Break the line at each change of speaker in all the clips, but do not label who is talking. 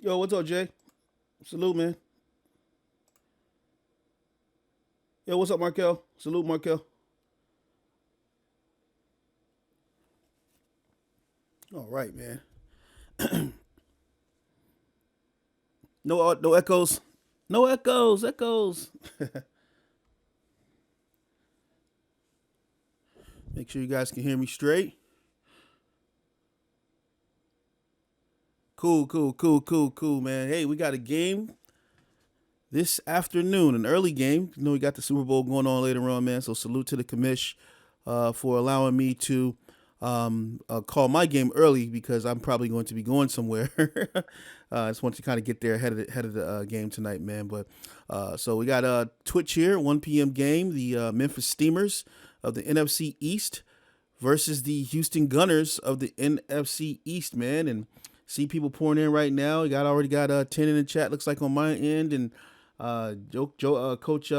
Yo, what's up, Jay? Salute, man. Yo, what's up, Markel? Salute, Markel. All right, man. No echoes. No echoes. Echoes. Make sure you guys can hear me straight. Cool, man. Hey, we got a game this afternoon, an early game. You know, we got the Super Bowl going on later on, man. So salute to the commish for allowing me to call my game early because I'm probably going to be going somewhere. I just want to kind of get there ahead of the game tonight, man. But so we got Twitch here, 1 p.m. game. The Memphis Steamers of the NFC East versus the Houston Gunners of the NFC East, man. And see people pouring in right now. You already got 10 in the chat. Looks like on my end, and Coach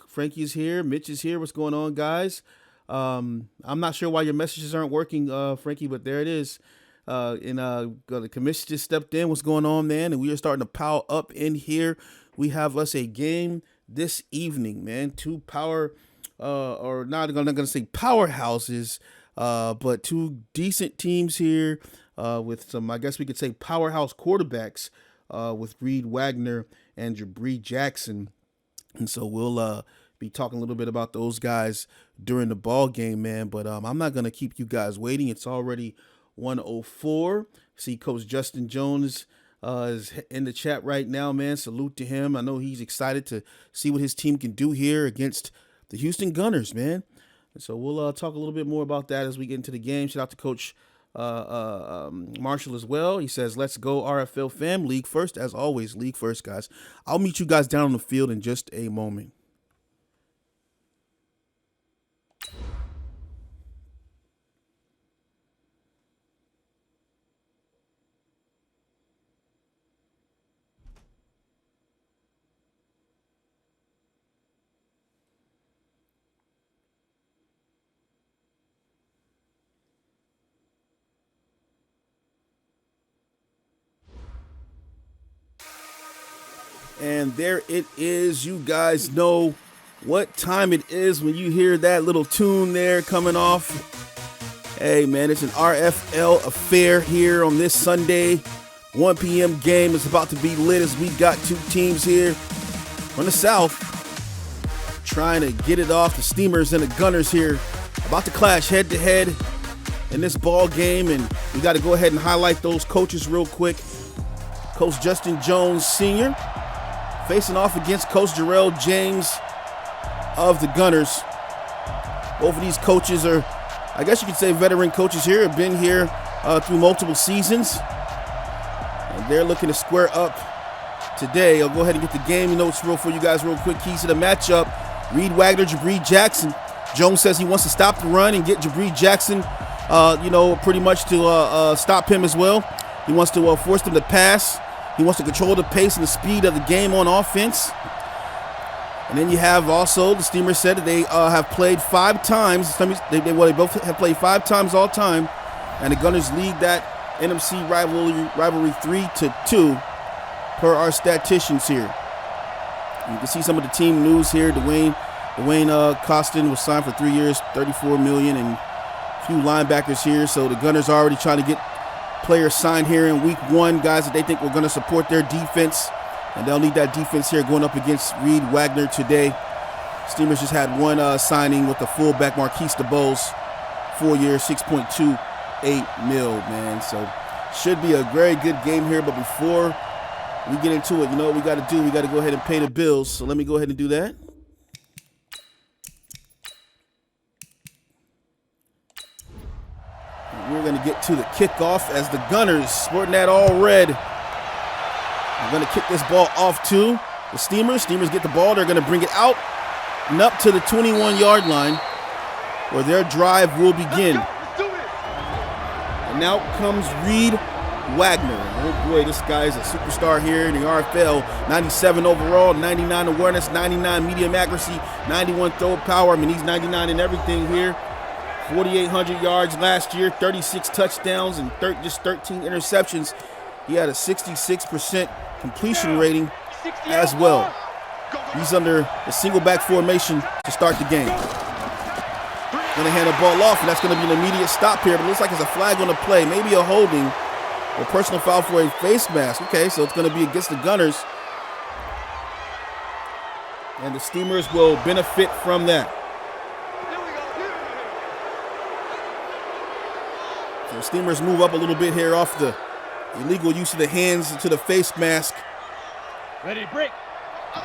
Frankie is here. Mitch is here. What's going on, guys? I'm not sure why your messages aren't working, Frankie, but there it is. The commission just stepped in. What's going on, man? And we are starting to pile up in here. We have us a game this evening, man. Two power, or not going to say powerhouses, but two decent teams here. With some, I guess we could say, powerhouse quarterbacks with Reed Wagner and Jabri Jackson. And so we'll be talking a little bit about those guys during the ball game, man. But I'm not going to keep you guys waiting. It's already 1:04. See Coach Justin Jones is in the chat right now, man. Salute to him. I know he's excited to see what his team can do here against the Houston Gunners, man. And so we'll talk a little bit more about that as we get into the game. Shout out to Coach Marshall as well. He says, let's go RFL fam. League first, as always. League first, guys. I'll meet you guys down on the field in just a moment. And there it is. You guys know what time it is when you hear that little tune there coming off. Hey, man, it's an RFL affair here on this Sunday. 1 p.m. game is about to be lit as we got two teams here from the South trying to get it off. The Steamers and the Gunners here about to clash head-to-head in this ball game. And we got to go ahead and highlight those coaches real quick. Coach Justin Jones, Sr., facing off against Coach Jarrell James of the Gunners. Both of these coaches are, I guess you could say, veteran coaches here, have been here through multiple seasons. And they're looking to square up today. I'll go ahead and get the game notes for you guys real quick. Keys to the matchup: Reed Wagner, Jabri Jackson. Jones says he wants to stop the run and get Jabri Jackson, pretty much to stop him as well. He wants to force them to pass. He wants to control the pace and the speed of the game on offense. And then you have also, the Steamers said that they have played 5 times. They both have played 5 times all time. And the Gunners lead that NFC rivalry 3-2 per our statisticians here. You can see some of the team news here. Dwayne Costin was signed for 3 years, $34 million, and a few linebackers here. So the Gunners are already trying to get players signed here in week 1, guys that they think were going to support their defense, and they'll need that defense here going up against Reed Wagner today. Steamers just had one signing with the fullback Marquise DeBose, 4 years, $6.28 million, man. So should be a very good game here. But before we get into it, you know what we got to do? We got to go ahead and pay the bills. So let me go ahead and do that. We're going to get to the kickoff as the Gunners, sporting that all red, are going to kick this ball off to the Steamers. Steamers get the ball. They're going to bring it out and up to the 21-yard line where their drive will begin. And now comes Reed Wagner. Oh, boy, this guy is a superstar here in the RFL. 97 overall, 99 awareness, 99 medium accuracy, 91 throw power. I mean, he's 99 in everything here. 4,800 yards last year, 36 touchdowns, and just 13 interceptions He had a 66% completion rating as well. He's under the single back formation to start the game. Gonna hand the ball off, and that's gonna be an immediate stop here, but it looks like there's a flag on the play, maybe a holding or personal foul for a face mask. Okay, so it's gonna be against the Gunners. And the Steamers will benefit from that. So the Steamers move up a little bit here off the illegal use of the hands to the face mask.
Ready to break.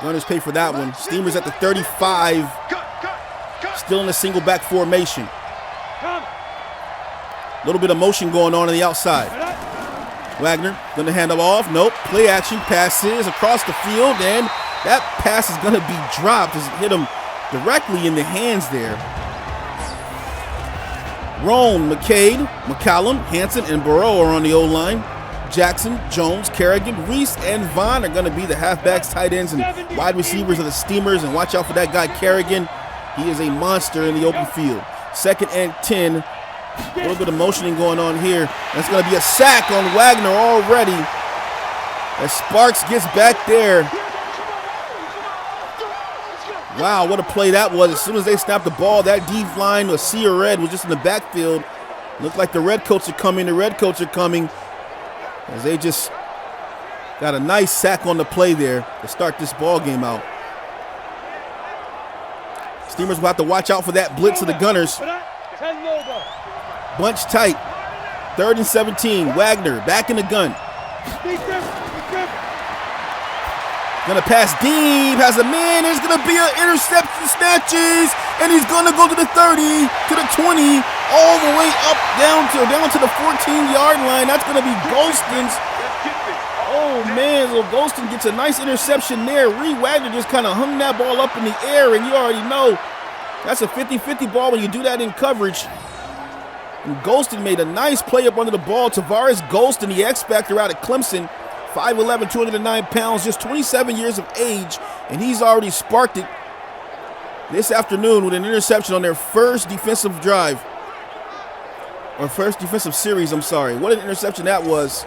Gunners pay for that one. Steamers at the 35. Still in the single back formation. A little bit of motion going on the outside. Wagner gonna hand them off. Nope. Play action passes across the field, and that pass is gonna be dropped as it hit him directly in the hands there. Roan, McCade, McCallum, Hanson, and Burrow are on the O-line. Jackson, Jones, Kerrigan, Reese, and Vaughn are going to be the halfbacks, tight ends, and wide receivers of the Steamers. And watch out for that guy, Kerrigan. He is a monster in the open field. 2nd and 10. A little bit of motioning going on here. That's going to be a sack on Wagner already. As Sparks gets back there. Wow, what a play that was. As soon as they snapped the ball, that deep line was sea or red was just in the backfield. Looked like the Redcoats are coming. The Redcoats are coming. As they just got a nice sack on the play there to start this ball game out. Steamers will have to watch out for that blitz of the Gunners. Bunch tight. 3rd and 17. Wagner back in the gun. Gonna pass deep, has a man, there's gonna be an interception, snatches, and he's gonna go to the 30, to the 20, all the way up down to the 14-yard line. That's gonna be Golston's. Oh man, so Golston gets a nice interception there. Reed Wagner just kind of hung that ball up in the air, and you already know that's a 50-50 ball when you do that in coverage. And Golston made a nice play up under the ball. Tavares Golston, the X-Factor out of Clemson. 5'11", 209 pounds, just 27 years of age, and he's already sparked it this afternoon with an interception on their first defensive drive, or first defensive series, I'm sorry. What an interception that was.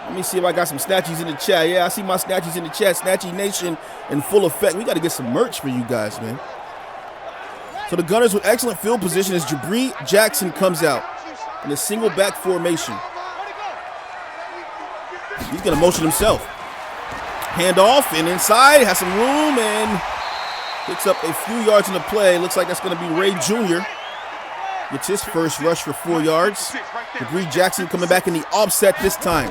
Let me see if I got some snatchies in the chat. Yeah, I see my snatchies in the chat. Snatchy Nation in full effect. We got to get some merch for you guys, man. So the Gunners with excellent field position as Jabri Jackson comes out in a single back formation. He's going to motion himself. Hand off and inside, has some room and picks up a few yards in the play. Looks like that's going to be Ray Jr. Gets his first rush for 4 yards. Degree Jackson coming back in the offset this time.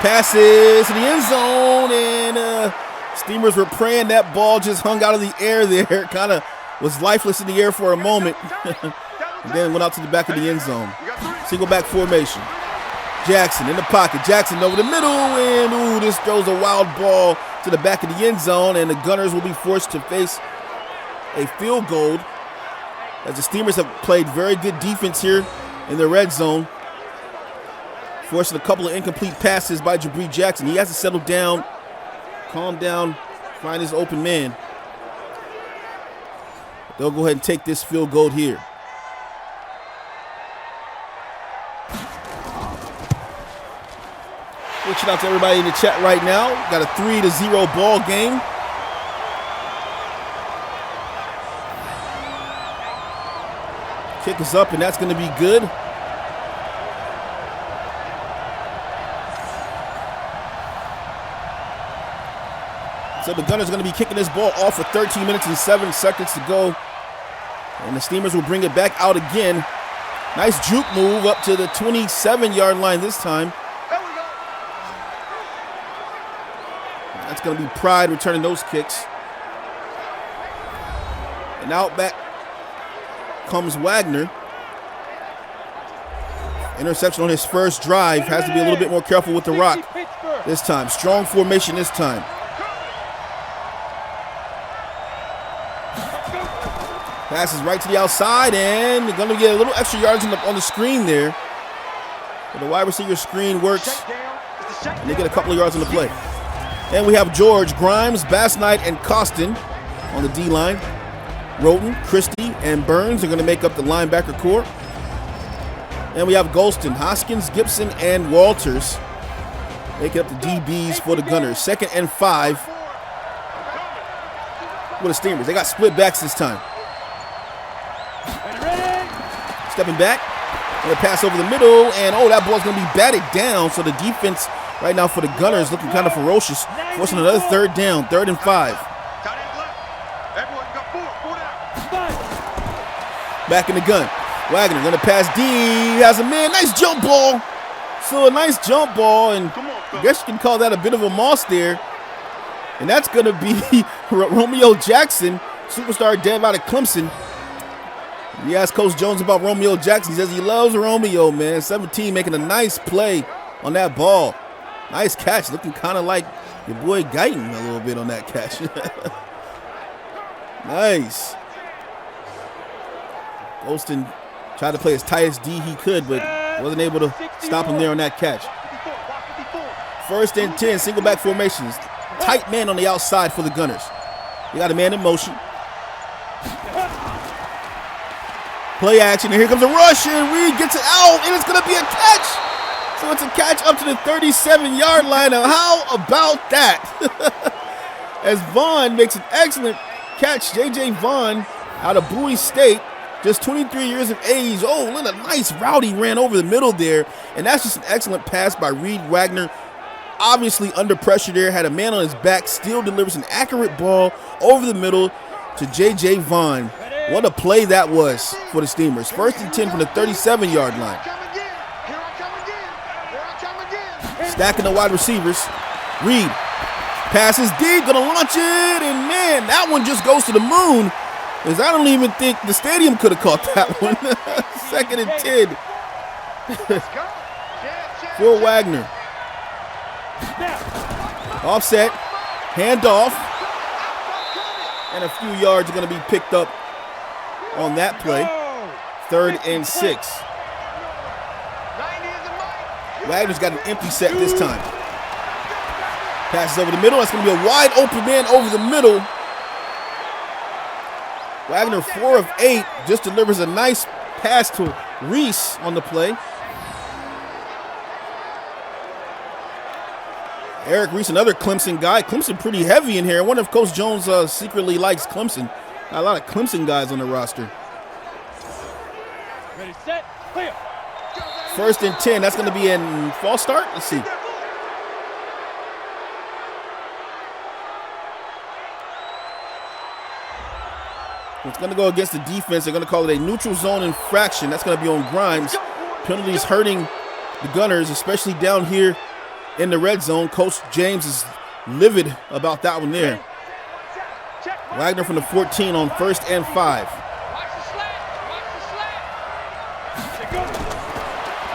Passes to the end zone, and Steamers were praying that ball just hung out of the air there. Kind of was lifeless in the air for a moment. And then went out to the back of the end zone. Single back formation. Jackson in the pocket. Jackson over the middle, and this throws a wild ball to the back of the end zone, and the Gunners will be forced to face a field goal as the Steamers have played very good defense here in the red zone, forcing a couple of incomplete passes by Jabri Jackson. He has to settle down, calm down, find his open man. They'll go ahead and take this field goal here. Reaching out to everybody in the chat right now. Got a 3-0 ball game. Kick is up, and that's going to be good. So the Gunners are going to be kicking this ball off with 13 minutes and 7 seconds to go. And the Steamers will bring it back out again. Nice juke move up to the 27-yard line this time. That's going to be Pride returning those kicks. And out back comes Wagner. Interception on his first drive. Has to be a little bit more careful with the rock this time. Strong formation this time. Passes right to the outside, and they're going to get a little extra yards on the screen there. But the wide receiver screen works, and they get a couple of yards on the play. And we have George, Grimes, Bass Knight, and Costin on the D-line. Roten, Christie, and Burns are going to make up the linebacker core. And we have Golston, Hoskins, Gibson, and Walters making up the DBs for the Gunners. 2nd and 5 with the Steamers. They got split backs this time. Stepping back. And a pass over the middle. And, oh, that ball's going to be batted down. So the defense right now for the Gunners looking kind of ferocious. Forcing another 3rd down. 3rd and 5. Back in the gun. Wagner going to pass D. He has a man. Nice jump ball. So a nice jump ball. And I guess you can call that a bit of a moss there. And that's going to be Romeo Jackson, superstar dev out of Clemson. You ask Coach Jones about Romeo Jackson. He says he loves Romeo, man. 17 making a nice play on that ball. Nice catch. Looking kind of like your boy Guyton a little bit on that catch. Nice. Golston tried to play as tight as D he could, but wasn't able to stop him there on that catch. 1st and 10, single back formations. Tight man on the outside for the Gunners. You got a man in motion. Play action, and here comes a rush, and Reed gets it out, and it's going to be a catch. So it's a catch up to the 37-yard line. Now, how about that? As Vaughn makes an excellent catch. J.J. Vaughn out of Bowie State, just 23 years of age. Oh, look at a nice route he ran over the middle there. And that's just an excellent pass by Reed Wagner. Obviously under pressure there, had a man on his back, still delivers an accurate ball over the middle to J.J. Vaughn. What a play that was for the Steamers. 1st and 10 from the 37-yard line. Stacking the wide receivers. Reed passes deep, gonna launch it, and man, that one just goes to the moon. Because I don't even think the stadium could have caught that one. 2nd and 10 for Wagner. Offset, handoff, and a few yards are going to be picked up on that play. 3rd and 6. Wagner's got an empty set this time. Passes over the middle. That's going to be a wide open man over the middle. Wagner 4 of 8, just delivers a nice pass to Reese on the play. Eric Reese, another Clemson guy. Clemson pretty heavy in here. I wonder if Coach Jones secretly likes Clemson. Got a lot of Clemson guys on the roster.
Ready, set, clear.
1st and 10. That's going to be in false start. Let's see. It's going to go against the defense. They're going to call it a neutral zone infraction. That's going to be on Grimes. Penalties hurting the Gunners, especially down here in the red zone. Coach James is livid about that one there. Wagner from the 14 on 1st and 5.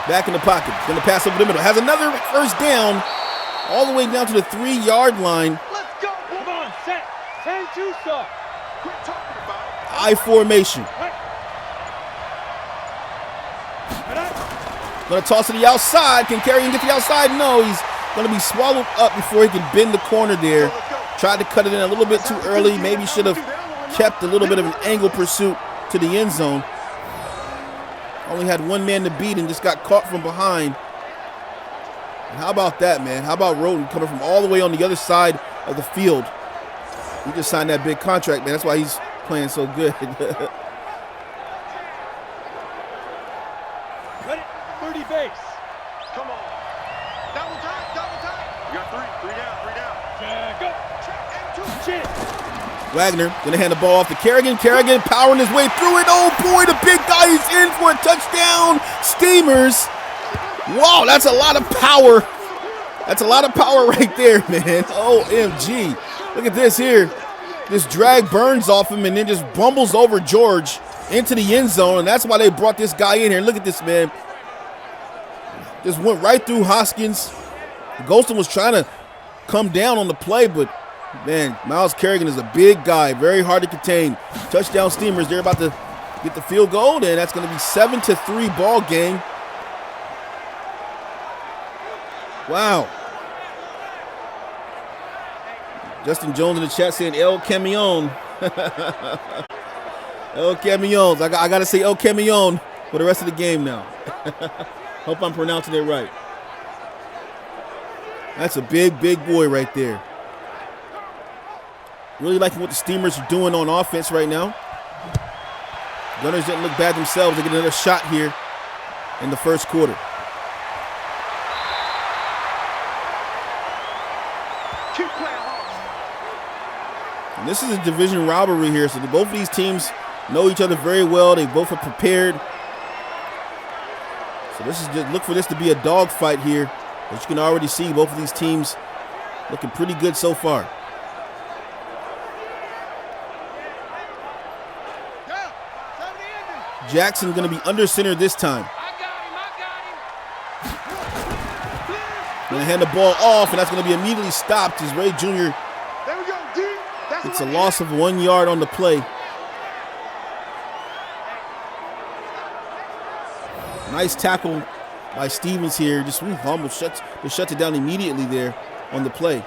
Back in the pocket. Going to pass over the middle. Has another 1st down all the way down to the 3-yard line.
Let's go. Come on, set. 10-2 start.
I formation. Going to toss to the outside. Can Carrigan get to the outside? No, he's going to be swallowed up before he can bend the corner there. Tried to cut it in a little bit too early. Maybe should have kept a little bit of an angle pursuit to the end zone. Only had one man to beat and just got caught from behind. And how about that, man? How about Roden coming from all the way on the other side of the field? He just signed that big contract, man. That's why he's playing so good.
Ready, 30 base.
Come on. Double time, double time. You got three down.
Go. Check.
Wagner gonna hand the ball off to Carrigan. Carrigan powering his way through it. Oh boy, the big guy is in for a touchdown. Steamers. Wow, that's a lot of power. That's a lot of power right there, man. OMG. Look at this here. This drag burns off him and then just bumbles over George into the end zone. And that's why they brought this guy in here. Look at this, man. Just went right through Hoskins. Golston was trying to come down on the play, but man, Miles Carrigan is a big guy, very hard to contain. Touchdown Steamers, they're about to get the field goal, and that's going to be 7-3 ball game. Wow. Justin Jones in the chat saying El Camion. El Camions. I got to say El Camion for the rest of the game now. Hope I'm pronouncing it right. That's a big, big boy right there. Really liking what the Steamers are doing on offense right now. Gunners didn't look bad themselves. They get another shot here in the first quarter. And this is a division rivalry here, so both of these teams know each other very well. They both are prepared. So this is just, look for this to be a dogfight here. As you can already see, both of these teams looking pretty good so far. Jackson going to be under center this time. Going to hand the ball off, and that's going to be immediately stopped as Ray Jr. It's a loss of 1 yard on the play. Nice tackle by Stevens here. Just almost shuts it down immediately there on the play.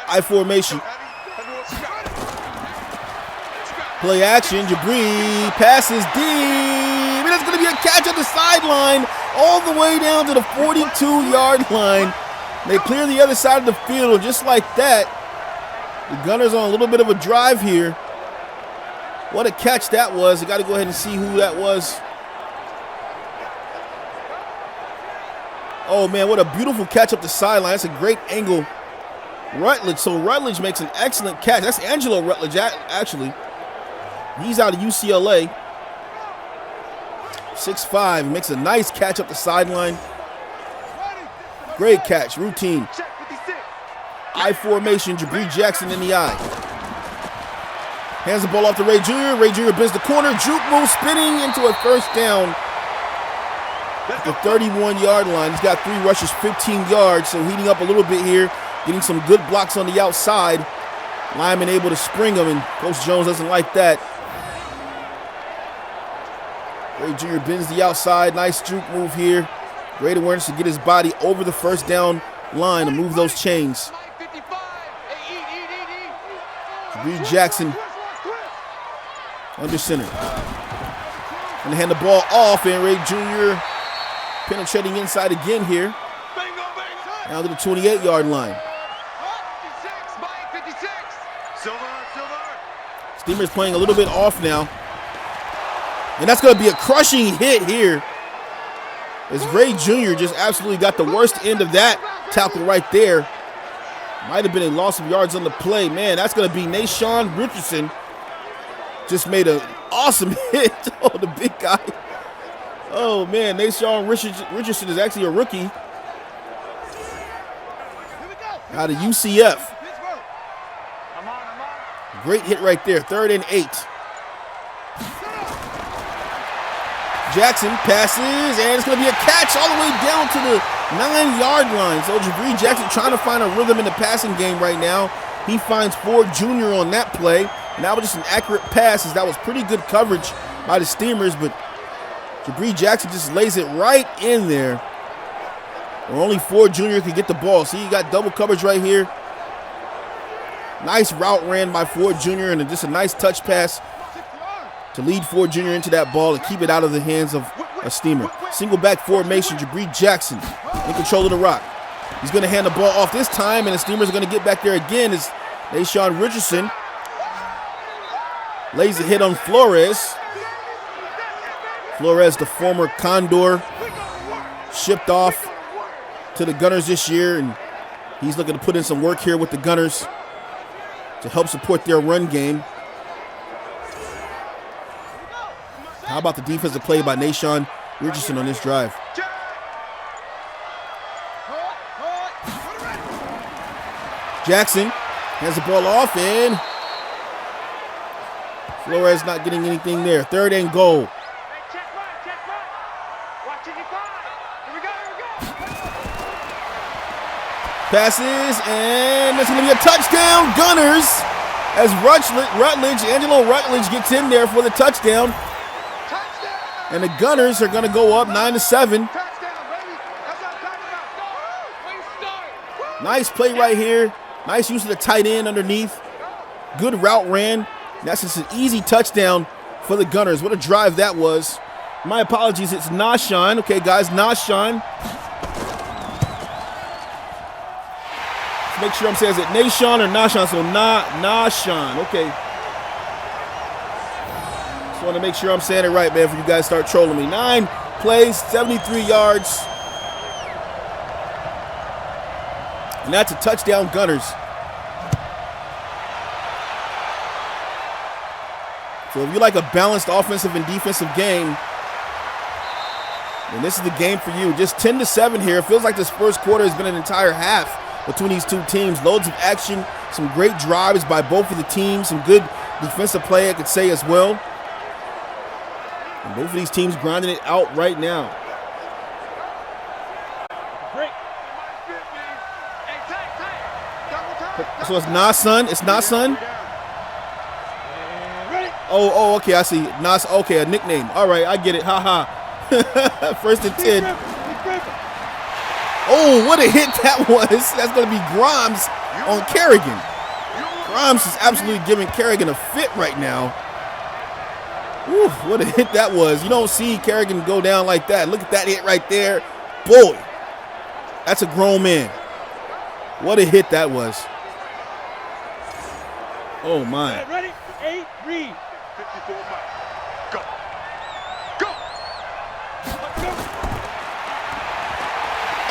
I formation. Play action. Jabri passes deep. And it's going to be a catch at the sideline all the way down to the 42-yard line. They clear the other side of the field just like that. The Gunners on a little bit of a drive here. What a catch that was. I got to go ahead and see who that was. Oh, man, what a beautiful catch up the sideline. That's a great angle. Rutledge. So Rutledge makes an excellent catch. That's Angelo Rutledge, actually. He's out of UCLA. 6'5", makes a nice catch up the sideline. Great catch, routine. I formation, Jabri Jackson in the eye. Hands the ball off to Ray Jr. Ray Jr. bends the corner, juke move, spinning into a first down at the 31-yard line. He's got 3 rushes, 15 yards, so heating up a little bit here, getting some good blocks on the outside. Lyman able to spring him, and Coach Jones doesn't like that. Ray Jr. bends the outside, nice juke move here. Great awareness to get his body over the first down line to move those chains. Jabri Jackson under center. And hand the ball off, and Ray Jr. penetrating inside again here. Down to the 28-yard line. Steamers playing a little bit off now. And that's going to be a crushing hit here. As Ray Jr. just absolutely got the worst end of that tackle right there. Might have been a loss of yards on the play. Man, that's going to be Nashawn Richardson. Just made an awesome hit. Oh, the big guy. Oh, man, Nashawn Richardson is actually a rookie out of UCF. Great hit right there, 3rd and 8. Jackson passes, and it's going to be a catch all the way down to the 9-yard line. So Jabri Jackson trying to find a rhythm in the passing game right now. He finds Ford Jr. on that play, and that was just an accurate pass, as that was pretty good coverage by the Steamers, but Jabri Jackson just lays it right in there. Where only Ford Jr. can get the ball. See, you got double coverage right here. Nice route ran by Ford Jr. and just a nice touch pass to lead Ford Jr. into that ball and keep it out of the hands of a Steamer. Single back formation, Jabri Jackson in control of the rock. He's going to hand the ball off this time, and the Steamers are going to get back there again as Nashawn Richardson lays a hit on Flores. Flores, the former Condor, shipped off to the Gunners this year, and he's looking to put in some work here with the Gunners to help support their run game. How about the defensive play by Nashawn Richardson on this drive? Jackson hands the ball off, and Flores not getting anything there. 3rd and goal. Passes, and it's going to be a touchdown, Gunners, as Angelo Rutledge gets in there for the touchdown. And the Gunners are going to go up 9-7. Nice play right here Nice use of the tight end underneath. Good route ran. That's just an easy touchdown for the Gunners. What a drive that was. My apologies, it's Nashan. Okay, guys, Nashan. Let's make sure I'm saying, is it Nashan or Nashan? So Nashan, okay. Just want to make sure I'm saying it right, man, before you guys start trolling me. 9 plays, 73 yards. And that's a touchdown, Gunners. So if you like a balanced offensive and defensive game, then this is the game for you. Just 10-7 here. It feels like this first quarter has been an entire half between these two teams. Loads of action, some great drives by both of the teams, some good defensive play, I could say, as well. And both of these teams grinding it out right now. So it's Nasun. It's Nasun. Oh, okay, I see. Nas, okay, a nickname. All right, I get it. Ha. 1st and 10. Oh, what a hit that was. That's going to be Grimes on Kerrigan. Grimes is absolutely giving Kerrigan a fit right now. Whew, what a hit that was. You don't see Kerrigan go down like that. Look at that hit right there. Boy, that's a grown man. What a hit that was. Oh, my.
Ready? 8, read.
54 miles. Go. Go.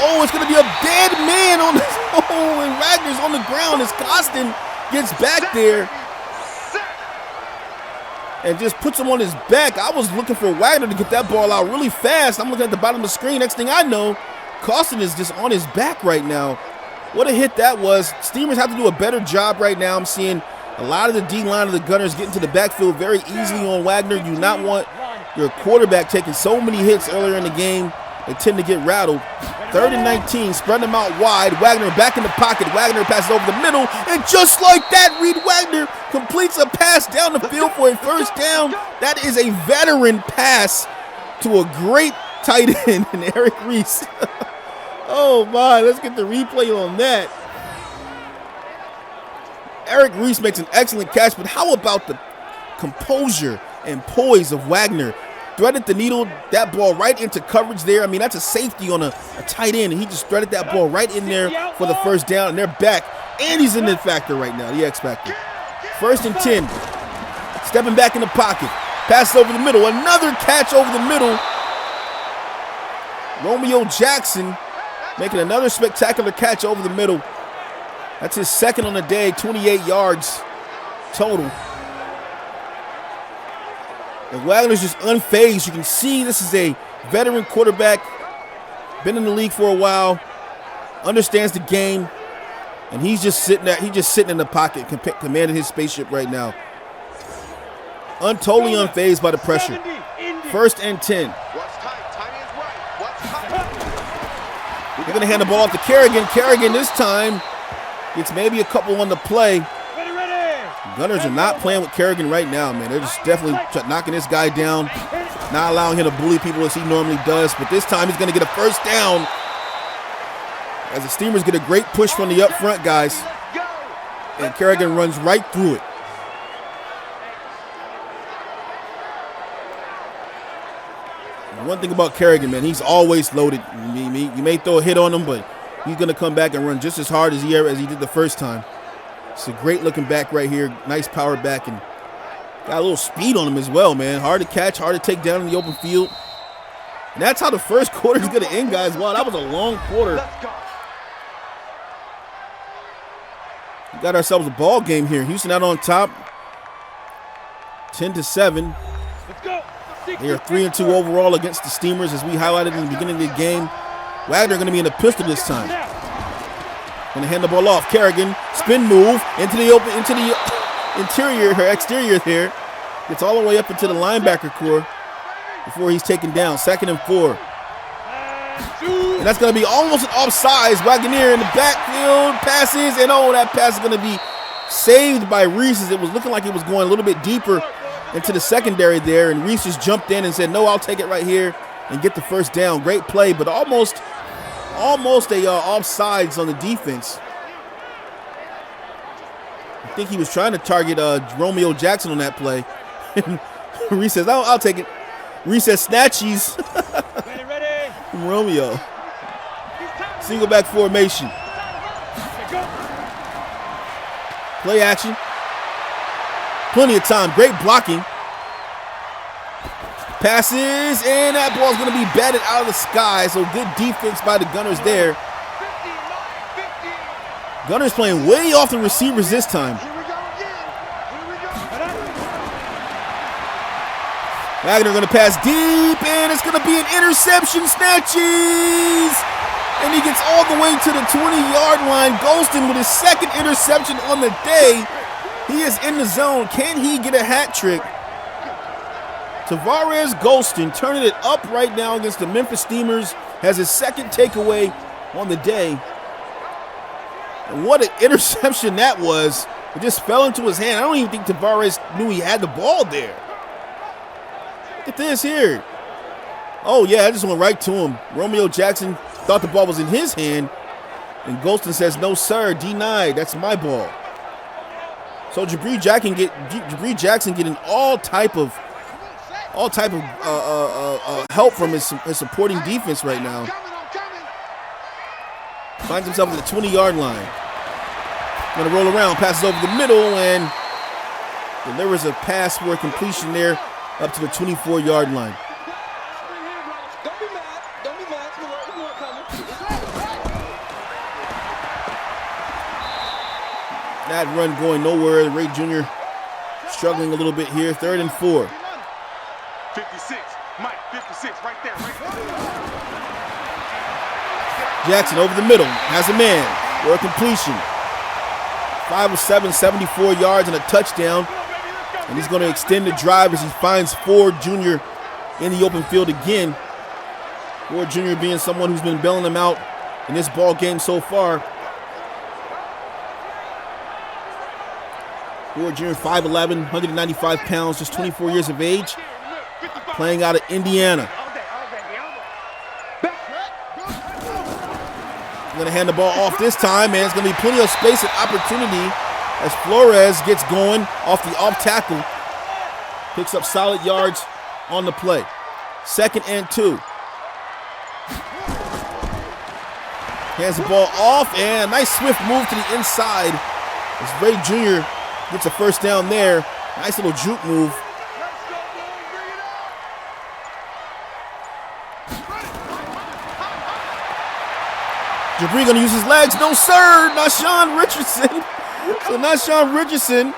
Oh, it's going to be a dead man on this. Oh, and Wagner's on the ground as Costin gets back there and just puts him on his back. I was looking for Wagner to get that ball out really fast. I'm looking at the bottom of the screen. Next thing I know, Costin is just on his back right now. What a hit that was. Steamers have to do a better job right now. I'm seeing a lot of the D-line of the Gunners get into the backfield very easily on Wagner. You do not want your quarterback taking so many hits earlier in the game. They tend to get rattled. 3rd and 19, spreading them out wide. Wagner back in the pocket. Wagner passes over the middle, and just like that, Reed Wagner completes a pass down the field for a first down. That is a veteran pass to a great tight end, and Eric Reese. Oh, my, let's get the replay on that. Eric Reese makes an excellent catch, but how about the composure and poise of Wagner? Threaded the needle, that ball right into coverage there. I mean, that's a safety on a tight end, and he just threaded that ball right in there for the first down, and they're back. And he's in the factor right now, the X factor. 1st and 10, stepping back in the pocket. Passes over the middle, another catch over the middle. Romeo Jackson making another spectacular catch over the middle. That's his second on the day, 28 yards total. And Wagner's just unfazed. You can see this is a veteran quarterback, been in the league for a while, understands the game, and he's just sitting there. He's just sitting in the pocket, commanding his spaceship right now. Totally unfazed by the pressure. 1st and 10. They're going to hand the ball off to Kerrigan. Kerrigan this time gets maybe a couple on the play. Gunners are not playing with Kerrigan right now, man. They're just definitely knocking this guy down, not allowing him to bully people as he normally does. But this time he's going to get a first down as the Steamers get a great push from the up front guys. And Kerrigan runs right through it. And one thing about Kerrigan, man, he's always loaded. You may throw a hit on him, but he's going to come back and run just as hard as he did the first time. It's a great looking back right here. Nice power back and got a little speed on him as well, man. Hard to catch, hard to take down in the open field. And that's how the first quarter is going to end, guys. Wow, that was a long quarter. We got ourselves a ball game here. Houston out on top. 10-7. They are 3-2 overall against the Steamers, as we highlighted in the beginning of the game. Wagner going to be in the pistol this time. Going to hand the ball off. Kerrigan, spin move into the exterior there. Gets all the way up into the linebacker core before he's taken down. 2nd and 4. And that's going to be almost an offsides. Wagner in the backfield, passes, and that pass is going to be saved by Reese. It was looking like it was going a little bit deeper into the secondary there, and Reese just jumped in and said, no, I'll take it right here and get the first down. Great play, but almost a offsides on the defense. I think he was trying to target Romeo Jackson on that play. Reese says, I'll take it. Reese says, snatchies.
Ready.
Romeo. Single back formation. Play action. Plenty of time. Great blocking. Passes, and that ball's going to be batted out of the sky. So good defense by the Gunners there. Gunners playing way off the receivers this time. Wagner going to pass deep, and it's going to be an interception. Snatchies! And he gets all the way to the 20-yard line. Golston with his second interception on the day. He is in the zone. Can he get a hat trick? Tavares Golston turning it up right now against the Memphis Steamers. Has his second takeaway on the day. And what an interception that was. It just fell into his hand. I don't even think Tavares knew he had the ball there. Look at this here. Oh, yeah, I just went right to him. Romeo Jackson thought the ball was in his hand. And Golston says, no, sir, denied. That's my ball. So Jabree Jackson getting all type of help from his supporting defense right now. Finds himself at the 20-yard line. Going to roll around, passes over the middle, and delivers a pass for a completion there up to the 24-yard line. That run going nowhere. Ray Jr. struggling a little bit here. 3rd and 4.
56. Mike, 56. Right there.
Jackson over the middle. Has a man for a completion. 5 of 7, 74 yards and a touchdown. And he's going to extend the drive as he finds Ford Jr. in the open field again. Ford Jr. being someone who's been bailing him out in this ball game so far. Ford Jr. 5'11", 195 pounds, just 24 years of age, playing out of Indiana. Going to hand the ball off this time, and it's going to be plenty of space and opportunity as Flores gets going off the off tackle. Picks up solid yards on the play. 2nd and 2. Hands the ball off, and a nice swift move to the inside as Ray Jr. gets a first down there. Nice little juke move. Jabree going to use his legs. No, sir. Nashawn Richardson. So Nashawn Richardson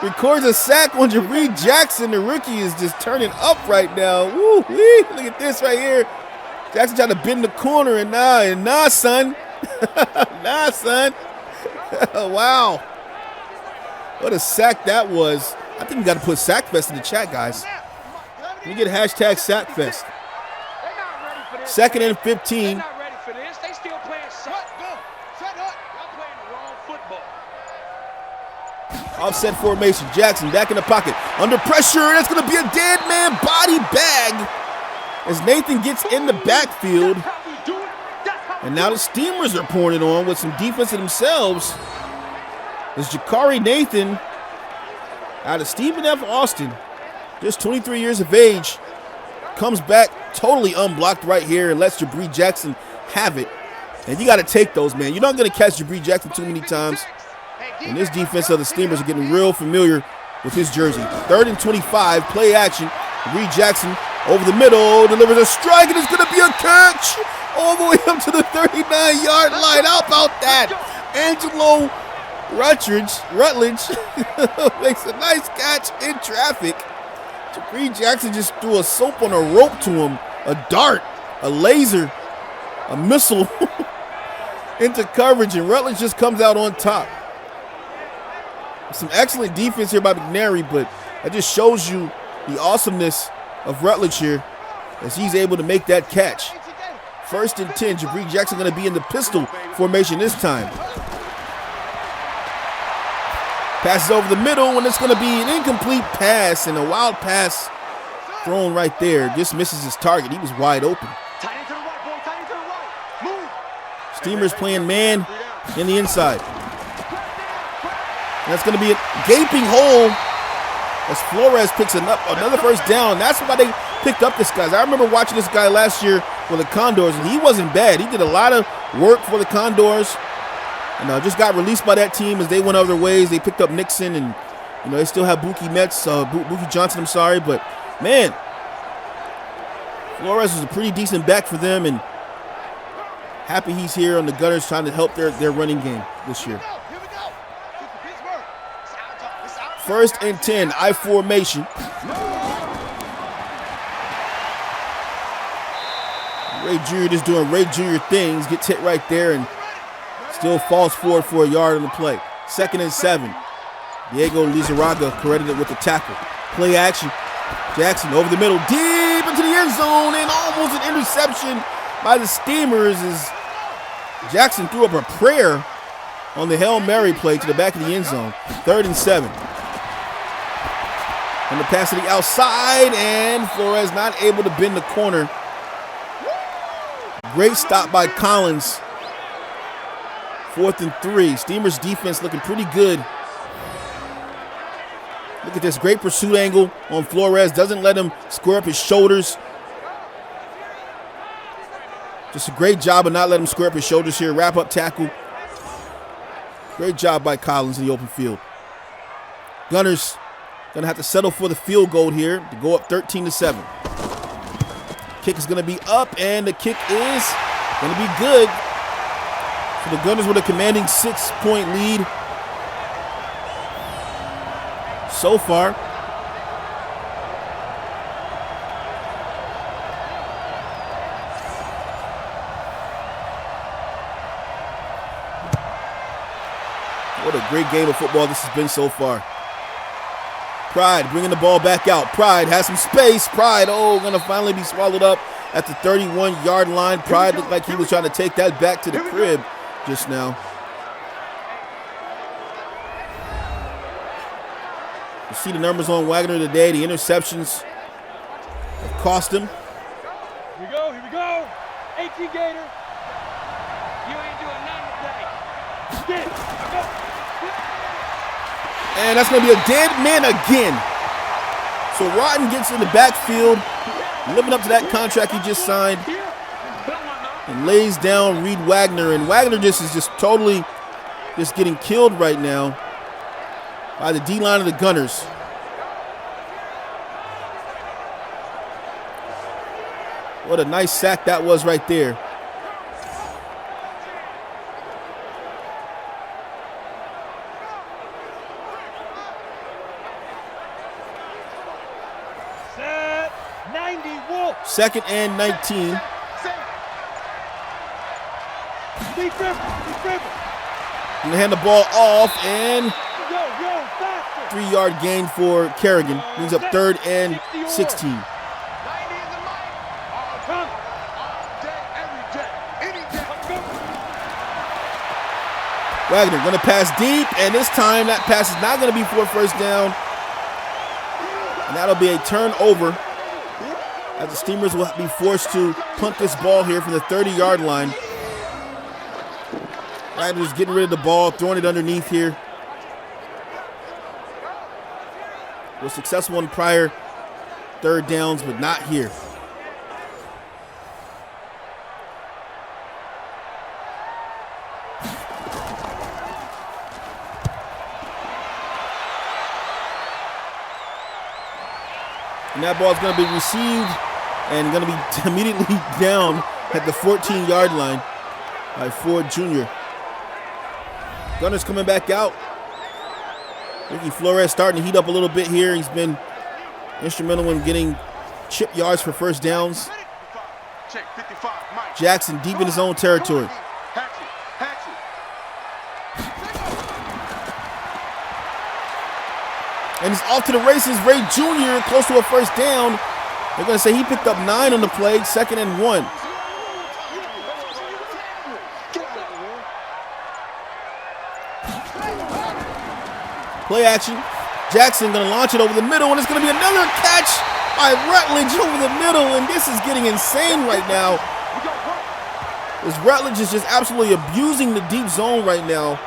records a sack on Jabree Jackson. The rookie is just turning up right now. Woo-wee. Look at this right here. Jackson trying to bend the corner, and nah, son. Nah, son. Wow. What a sack that was. I think we got to put Sackfest in the chat, guys. We get hashtag Sackfest. 2nd and 15. Offset formation. Jackson back in the pocket. Under pressure. That's going to be a dead man body bag as Nathan gets in the backfield. And now the Steamers are pouring it on with some defense in themselves. As Jakari Nathan out of Stephen F. Austin, just 23 years of age, comes back totally unblocked right here and lets Jabree Jackson have it. And you got to take those, man. You're not going to catch Jabree Jackson too many times. And this defense of the Steamers are getting real familiar with his jersey. 3rd and 25, play action. Jabree Jackson over the middle, delivers a strike, and it's going to be a catch all the way up to the 39-yard line. How about that? Angelo Rutledge makes a nice catch in traffic. Jabree Jackson just threw a soap on a rope to him, a dart, a laser, a missile into coverage, and Rutledge just comes out on top. Some excellent defense here by McNary, but that just shows you the awesomeness of Rutledge here as he's able to make that catch. 1st and 10, Jabree Jackson going to be in the pistol formation this time. Passes over the middle, and it's going to be an incomplete pass, and a wild pass thrown right there. Just misses his target. He was wide open. Steamers playing man in the inside. That's going to be a gaping hole as Flores picks another first down. That's why they picked up this guy. I remember watching this guy last year for the Condors, and he wasn't bad. He did a lot of work for the Condors, and just got released by that team as they went other ways. They picked up Nixon, and they still have Buki Johnson. I'm sorry, but man, Flores was a pretty decent back for them, and happy he's here on the Gunners trying to help their running game this year. First and 10, I formation. Ray Jr. just doing Ray Jr. things, gets hit right there and still falls forward for a yard on the play. 2nd and 7. Diego Lizarraga credited with the tackle. Play action. Jackson over the middle, deep into the end zone, and almost an interception by the Steamers as Jackson threw up a prayer on the Hail Mary play to the back of the end zone. 3rd and 7. And the pass to the outside, and Flores not able to bend the corner. Great stop by Collins. 4th and 3. Steamers defense looking pretty good. Look at this great pursuit angle on Flores. Doesn't let him square up his shoulders. Just a great job of not letting him square up his shoulders here. Wrap up tackle. Great job by Collins in the open field. Gunners gonna have to settle for the field goal here to go up 13-7. Kick is gonna be up, and the kick is gonna be good. So the Gunners with a commanding 6-point lead so far. What a great game of football this has been so far. Pride bringing the ball back out. Pride has some space. Pride, going to finally be swallowed up at the 31-yard line. Pride looked like he was trying to take that back to the crib just now. You see the numbers on Wagner today. The interceptions have cost him.
Here we go. 18 Gator. You ain't doing nothing today.
And that's going to be a dead man again. So Rotten gets in the backfield, living up to that contract he just signed, and lays down Reed Wagner. And Wagner is totally getting killed right now by the D-line of the Gunners. What a nice sack that was right there.
Set 90 Wolf.
2nd and 19. Gonna hand the ball off, and 3-yard gain for Kerrigan. Brings up 3rd and 16. Wagner gonna pass deep, and this time that pass is not gonna be for a first down. And that'll be a turnover as the Steamers will be forced to punt this ball here from the 30-yard line. Wagner's getting rid of the ball, throwing it underneath here. Was successful in prior 3rd downs, but not here. And that ball is going to be received and going to be immediately down at the 14-yard line by Ford Jr. Gunners coming back out. Ricky Flores starting to heat up a little bit here. He's been instrumental in getting chip yards for first downs. Jackson deep in his own territory. And he's off to the races. Ray Jr. close to a first down. They're going to say he picked up 9 on the play, 2nd and 1. Play action. Jackson going to launch it over the middle, and it's going to be another catch by Rutledge over the middle, and this is getting insane right now. This Rutledge is just absolutely abusing the deep zone right now.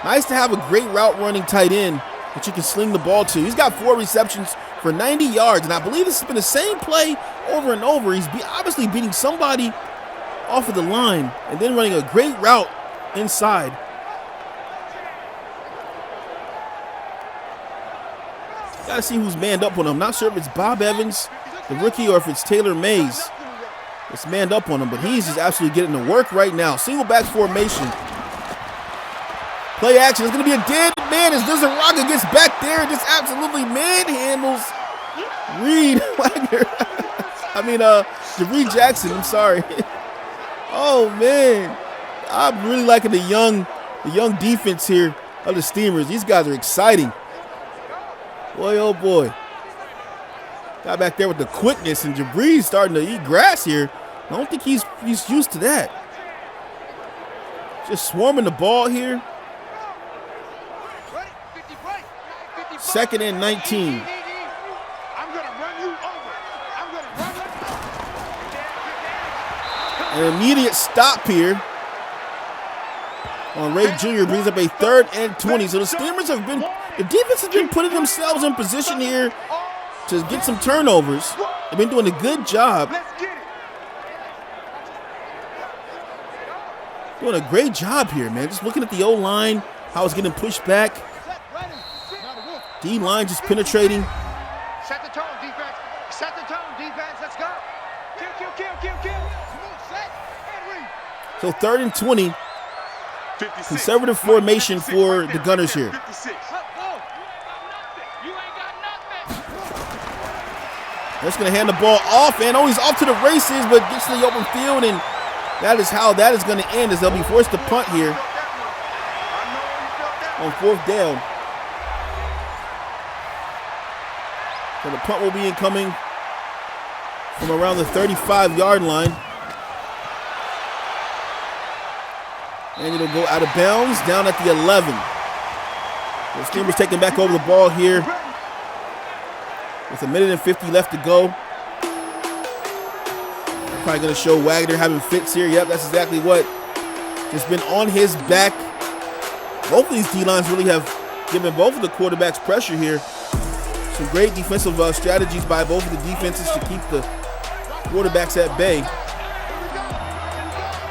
Nice to have a great route running tight end that you can sling the ball to. He's got 4 receptions for 90 yards, and I believe this has been the same play over and over. He's obviously beating somebody off of the line and then running a great route inside. Got to see who's manned up on him. Not sure if it's Bob Evans, the rookie, or if it's Taylor Mays. It's manned up on him, but he's just absolutely getting to work right now. Single back formation. Play action. It's going to be a dead man as Lizaraga gets back there and just absolutely manhandles Reed Wagner. Jareed Jackson. I'm sorry. Oh, man. I'm really liking the young defense here of the Steamers. These guys are exciting. Boy, oh, boy. Got back there with the quickness, and Jareed's starting to eat grass here. I don't think he's used to that. Just swarming the ball here. 2nd and 19. An immediate stop here on Ray Jr. brings up a 3rd and 20. So the defense has been putting themselves in position here to get some turnovers. They've been doing a good job. Doing a great job here, man. Just looking at the O-line, how it's getting pushed back. D-line just penetrating.
Set the tone, defense. Set the tone, defense. Let's go. Kill.
So 3rd and 20.
56.
Conservative formation for the Gunners here.
56.
They're just going to hand the ball off, and he's off to the races, but gets to the open field, and that is how that is going to end, as they'll be forced to punt here on 4th down. So the punt will be incoming from around the 35-yard line. And it'll go out of bounds down at the 11. The Steamers taking back over the ball here with 1 minute and 50 left to go. They're probably going to show Wagner having fits here. Yep, that's exactly what. Just been on his back. Both of these D-lines really have given both of the quarterbacks pressure here. Some great defensive strategies by both of the defenses to keep the quarterbacks at bay.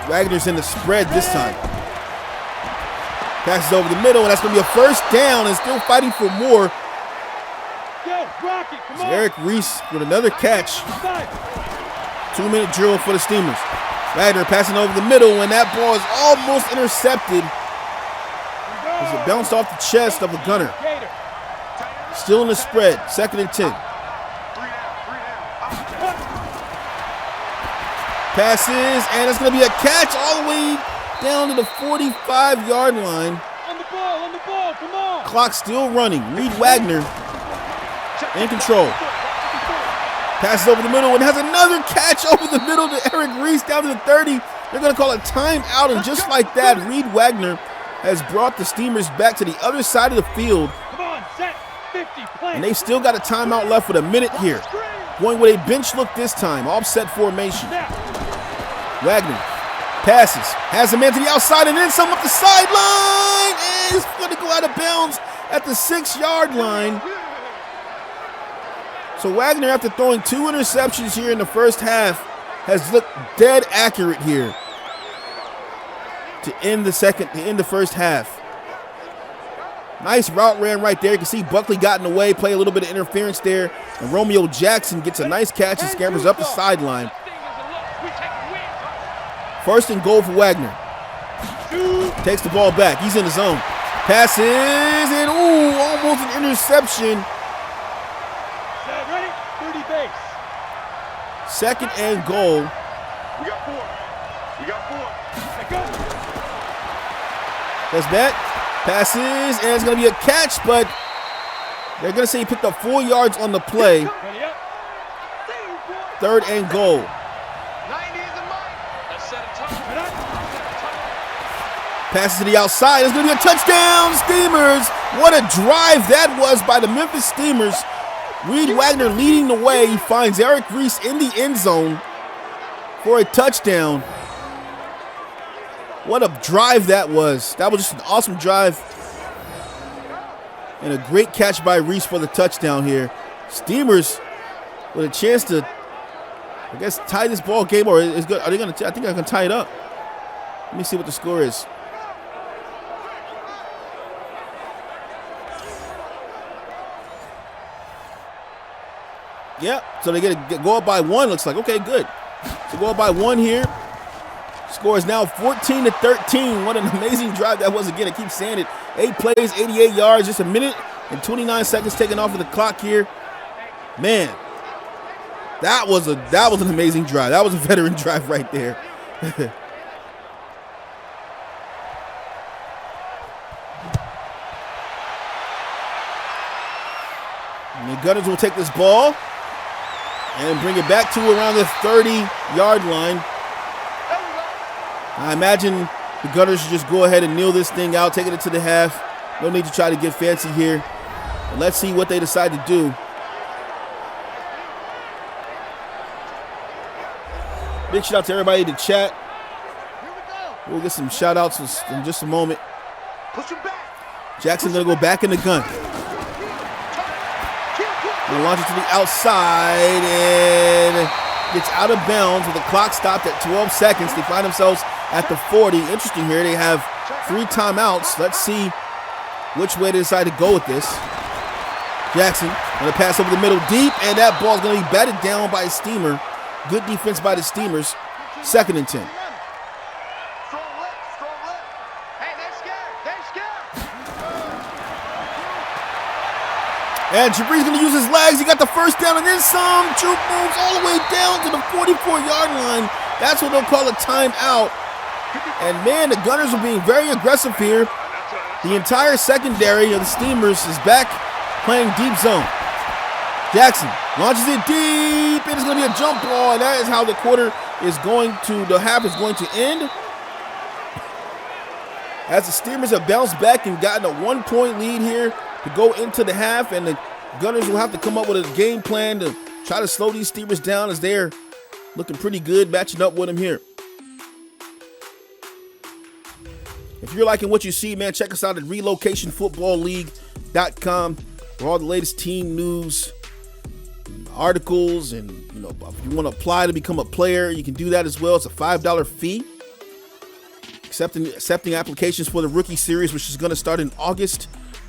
Wagner's in the spread this time. Passes over the middle, and that's going to be a 1st down, and still fighting for more. It's Eric Reese with another catch. 2-minute drill for the Steamers. Wagner passing over the middle, and that ball is almost intercepted as it bounced off the chest of a Gunner. Still in the spread, 2nd and 10. Passes, and it's going to be a catch all the way down to the 45-yard line.
On the ball, come on.
Clock still running. Reed Wagner in control. Passes over the middle and has another catch over the middle to Eric Reese down to the 30. They're going to call a timeout, and just like that, Reed Wagner has brought the Steamers back to the other side of the field.
Come on, set 50, play.
And they've still got a timeout left with a minute here. Going with a bench look this time, offset formation. Wagner passes, has a man to the outside, and then some up the sideline, and it's going to go out of bounds at the 6-yard line. So Wagner, after throwing 2 interceptions here in the first half, has looked dead accurate here to end the first half. Nice route ran right there. You can see Buckley got in the way, play a little bit of interference there, and Romeo Jackson gets a nice catch and scampers up the sideline. 1st and goal for Wagner. Takes the ball back. He's in the zone. Passes, and almost an interception.
Ready? 30 base.
2nd and goal.
We got 4.
Let go.
That's that. Passes, and it's going to be a catch, but they're going to say he picked up 4 yards on the play. 3rd and goal.
90 is the mark. Let's set a tone.
Passes to the outside. It's going to be a touchdown, Steamers. What a drive that was by the Memphis Steamers. Reed Wagner leading the way. He finds Eric Reese in the end zone for a touchdown. What a drive that was. That was just an awesome drive. And a great catch by Reese for the touchdown here. Steamers with a chance to, I guess, tie this ball game, or is good. Are they going to? I think I can tie it up. Let me see what the score is. Yep. So they get to go up by 1. Looks like okay, good. So go up by 1 here. Score is now 14-13. What an amazing drive that was again. I keep saying it. 8 plays, 88 yards, just a minute and 29 seconds taken off of the clock here. Man, that was an amazing drive. That was a veteran drive right there. And the Gunners will take this ball and bring it back to around the 30-yard line. I imagine the Gunners should just go ahead and kneel this thing out, taking it to the half. No need to try to get fancy here. But let's see what they decide to do. Big shout out to everybody in the chat. We'll get some shout outs in just a moment. Jackson gonna go back in the gun. Gonna launch it to the outside and gets out of bounds with the clock stopped at 12 seconds. They find themselves at the 40. Interesting here, they have 3 timeouts. Let's see which way they decide to go with this. Jackson gonna pass over the middle deep, and that ball's gonna be batted down by a Steamer. Good defense by the Steamers. 2nd and 10. And Jabri's going to use his legs. He got the first down and then some. Troop moves all the way down to the 44-yard line. That's what they'll call a timeout. And, man, the Gunners are being very aggressive here. The entire secondary of the Steamers is back playing deep zone. Jackson launches it deep. It is going to be a jump ball, and that is how the half is going to end. As the Steamers have bounced back and gotten a 1-point lead here to go into the half, and the Gunners will have to come up with a game plan to try to slow these Steamers down as they're looking pretty good matching up with them here. If you're liking what you see, man, check us out at relocationfootballleague.com for all the latest team news, articles, and if you want to apply to become a player, you can do that as well. It's a $5 fee. Accepting applications for the rookie series, which is going to start in August.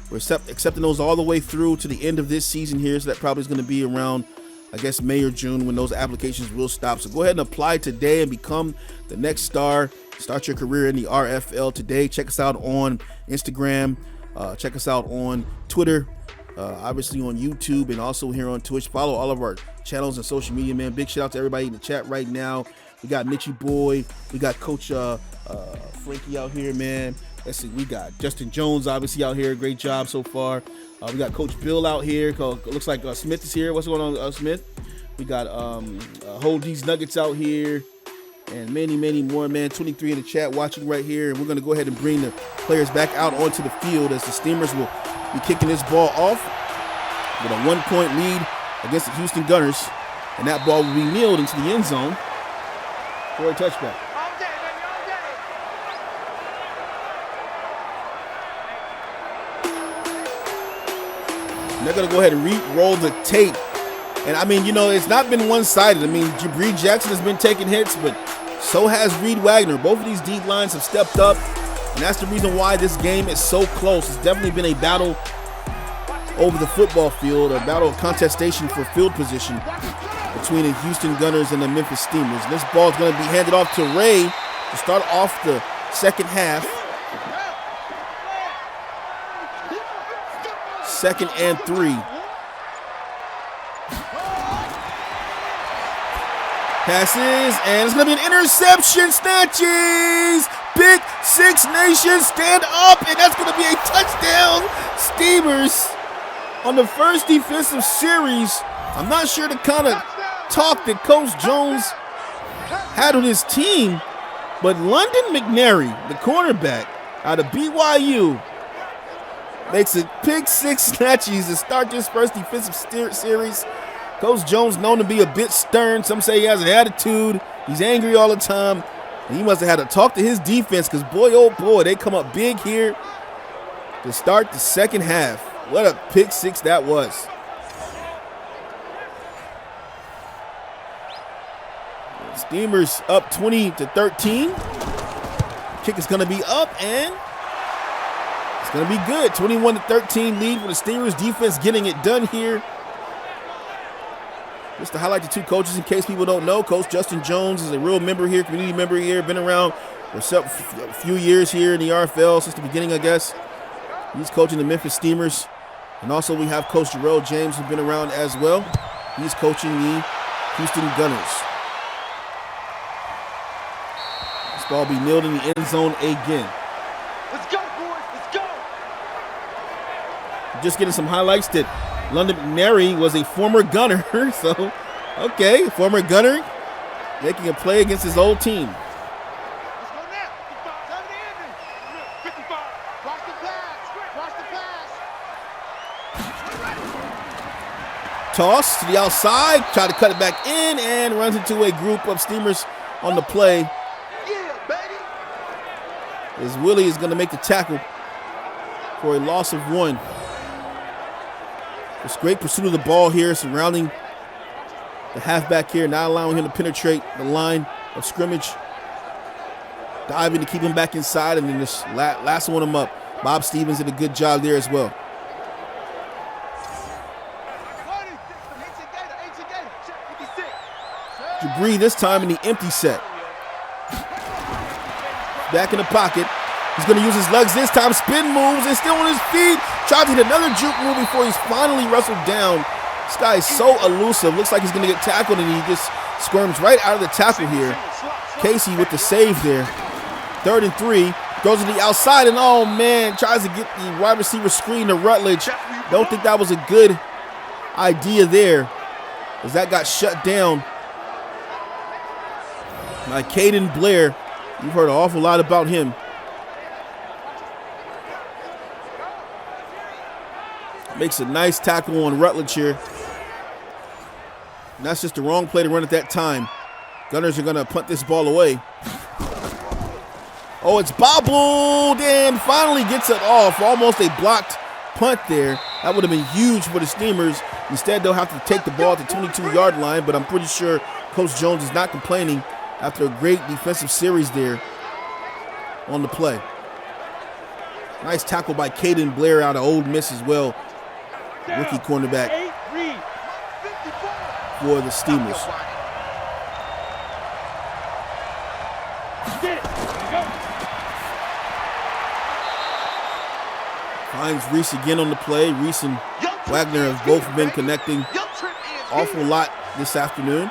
We're accepting those all the way through to the end of this season here, so that probably is going to be around, I guess, May or June when those applications will stop. So go ahead and apply today and become the next star. Start your career in the RFL today. Check us out on Instagram. Check us out on Twitter. Obviously on YouTube and also here on Twitch. Follow all of our channels and social media, man. Big shout out to everybody in the chat right now. We got Mitchie Boy. We got Coach Frankie out here, man. Let's see. We got Justin Jones, obviously, out here. Great job so far. We got Coach Bill out here. Looks like Smith is here. What's going on, Smith? We got Hold These Nuggets out here. And many, many more, man. 23 in the chat watching right here. And we're going to go ahead and bring the players back out onto the field as the Steamers will be kicking this ball off with a 1-point lead against the Houston Gunners. And that ball will be kneeled into the end zone for a touchback. And they're going to go ahead and re-roll the tape. And, I mean, it's not been one-sided. I mean, Jabri Jackson has been taking hits, but so has Reed Wagner. Both of these D lines have stepped up, and that's the reason why this game is so close. It's definitely been a battle over the football field, a battle of contestation for field position between the Houston Gunners and the Memphis Steamers. And this ball is going to be handed off to Ray to start off the second half. 2nd and 3. Passes, and it's going to be an interception. Snatches. Big Six Nation stand up, and that's going to be a touchdown. Steamers on the first defensive series. I'm not sure the kind of talk that Coach Jones had with his team, but London McNary, the cornerback out of BYU, makes a pick 6 snatches to start this first defensive series. Coach Jones known to be a bit stern. Some say he has an attitude. He's angry all the time. And he must have had to talk to his defense because, boy, oh, boy, they come up big here to start the second half. What a pick six that was. Steamers up 20-13. Kick is going to be up, and it's going to be good. 21-13 lead for the Steamers. Defense getting it done here. Just to highlight the two coaches in case people don't know, Coach Justin Jones is a real member here, community member here, been around for a few years here in the RFL since the beginning, I guess. He's coaching the Memphis Steamers. And also we have Coach Jarrell James, who's been around as well. He's coaching the Houston Gunners. This ball will be nailed in the end zone again.
Let's go, boys. Let's go.
Just getting some highlights that London McNary was a former Gunner. So, okay, former Gunner making a play against his old team.
Let's go now. 55. Watch the pass. Watch the pass.
Toss to the outside, try to cut it back in, and runs into a group of Steamers on the play.
Yeah, baby.
As Willie is going to make the tackle for a loss of 1. It's great pursuit of the ball here, surrounding the halfback here, not allowing him to penetrate the line of scrimmage. Diving to keep him back inside, and then just lassoing him up. Bob Stevens did a good job there as well. Jabri this time in the empty set. Back in the pocket. He's going to use his legs this time. Spin moves and still on his feet. Tries to hit another juke move before he's finally wrestled down. This guy is so elusive. Looks like he's going to get tackled, and he just squirms right out of the tackle here. Casey with the save there. 3rd and 3. Throws to the outside, and oh, man, tries to get the wide receiver screen to Rutledge. Don't think that was a good idea there, as that got shut down by Caden Blair. You've heard an awful lot about him. Makes a nice tackle on Rutledge here. And that's just the wrong play to run at that time. Gunners are going to punt this ball away. Oh, it's bobbled and finally gets it off. Almost a blocked punt there. That would have been huge for the Steamers. Instead, they'll have to take the ball at the 22-yard line, but I'm pretty sure Coach Jones is not complaining after a great defensive series there on the play. Nice tackle by Caden Blair out of Ole Miss as well. Rookie cornerback for the Steamers. Finds Reese again on the play. Reese and Wagner have both been connecting awful lot this afternoon.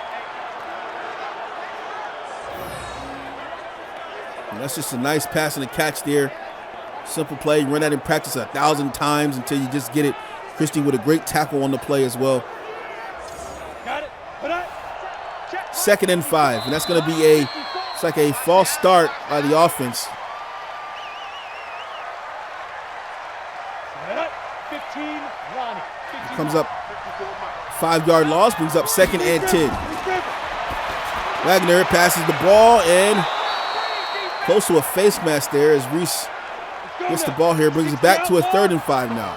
And that's just a nice pass and a catch there. Simple play. You run that in practice 1,000 times until you just get it. Christie with a great tackle on the play as well. 2nd and 5, and that's going to be it's like a false start by the offense.
15,
Comes up 5-yard loss, brings up 2nd and 10. Wagner passes the ball and close to a face mask there as Reese gets the ball here, brings it back to a 3rd and 5 now.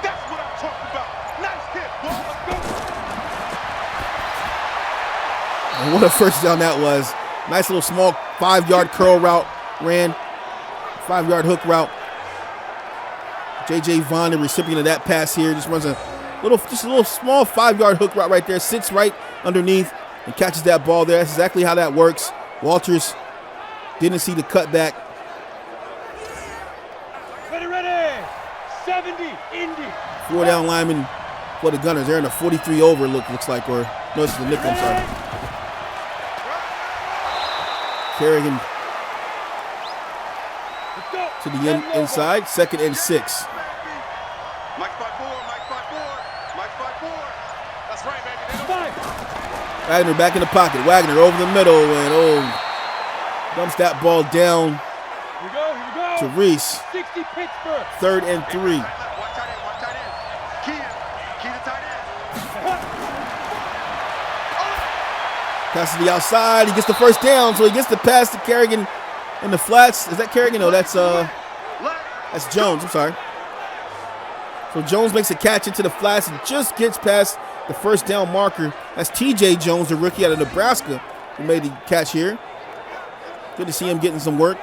That's what I'm talking about. Nice hit, boy.
And what a first down that was. Nice little small 5-yard curl route ran. 5-yard hook route. J.J. Vaughn, the recipient of that pass here, just runs a little small 5-yard hook route right there. Sits right underneath and catches that ball there. That's exactly how that works. Walters didn't see the cutback.
Ready. 70, Indy.
4 down linemen for the Gunners. They're in a 43 over looks like, or no, this is the nickel, I'm sorry. Kerrigan to the inside, 2nd and 6.
Mike 5-4. That's right, baby.
Wagner back in the pocket. Wagner over the middle and dumps that ball down
Here we go.
to Reese.
60 Pittsburgh.
3rd and 3.
One tight end. Key to tight end.
Passes to the outside. He gets the first down, so he gets the pass to Kerrigan in the flats. Is that Kerrigan? No, that's Jones. I'm sorry. So Jones makes a catch into the flats and just gets past the first down marker. That's T.J. Jones, the rookie out of Nebraska, who made the catch here. Good to see him getting some work.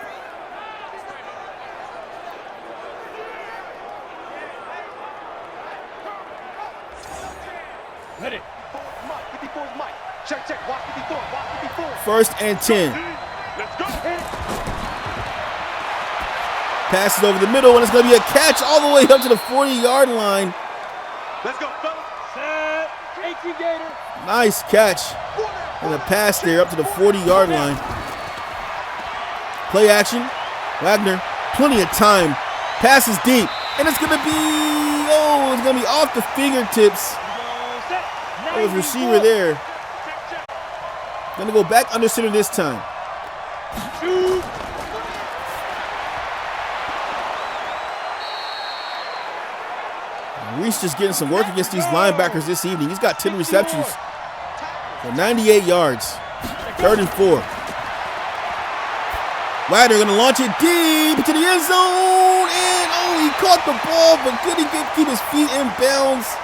Ready.
First and 10.
Let's go.
Passes over the middle, and it's going to be a catch all the way up to the 40-yard line.
Let's go, fellas.
Set. 18 Gator.
Nice catch. And a pass there up to the 40-yard line. Play action. Wagner, plenty of time. Passes deep. And it's going to be off the fingertips. That was receiver there. Going to go back under center this time.
Shoot.
Reese just getting some work against these linebackers this evening. He's got 10 receptions for 98 yards. 3rd and 4. Wagner going to launch it deep into the end zone. And, he caught the ball, but couldn't keep his feet in bounds.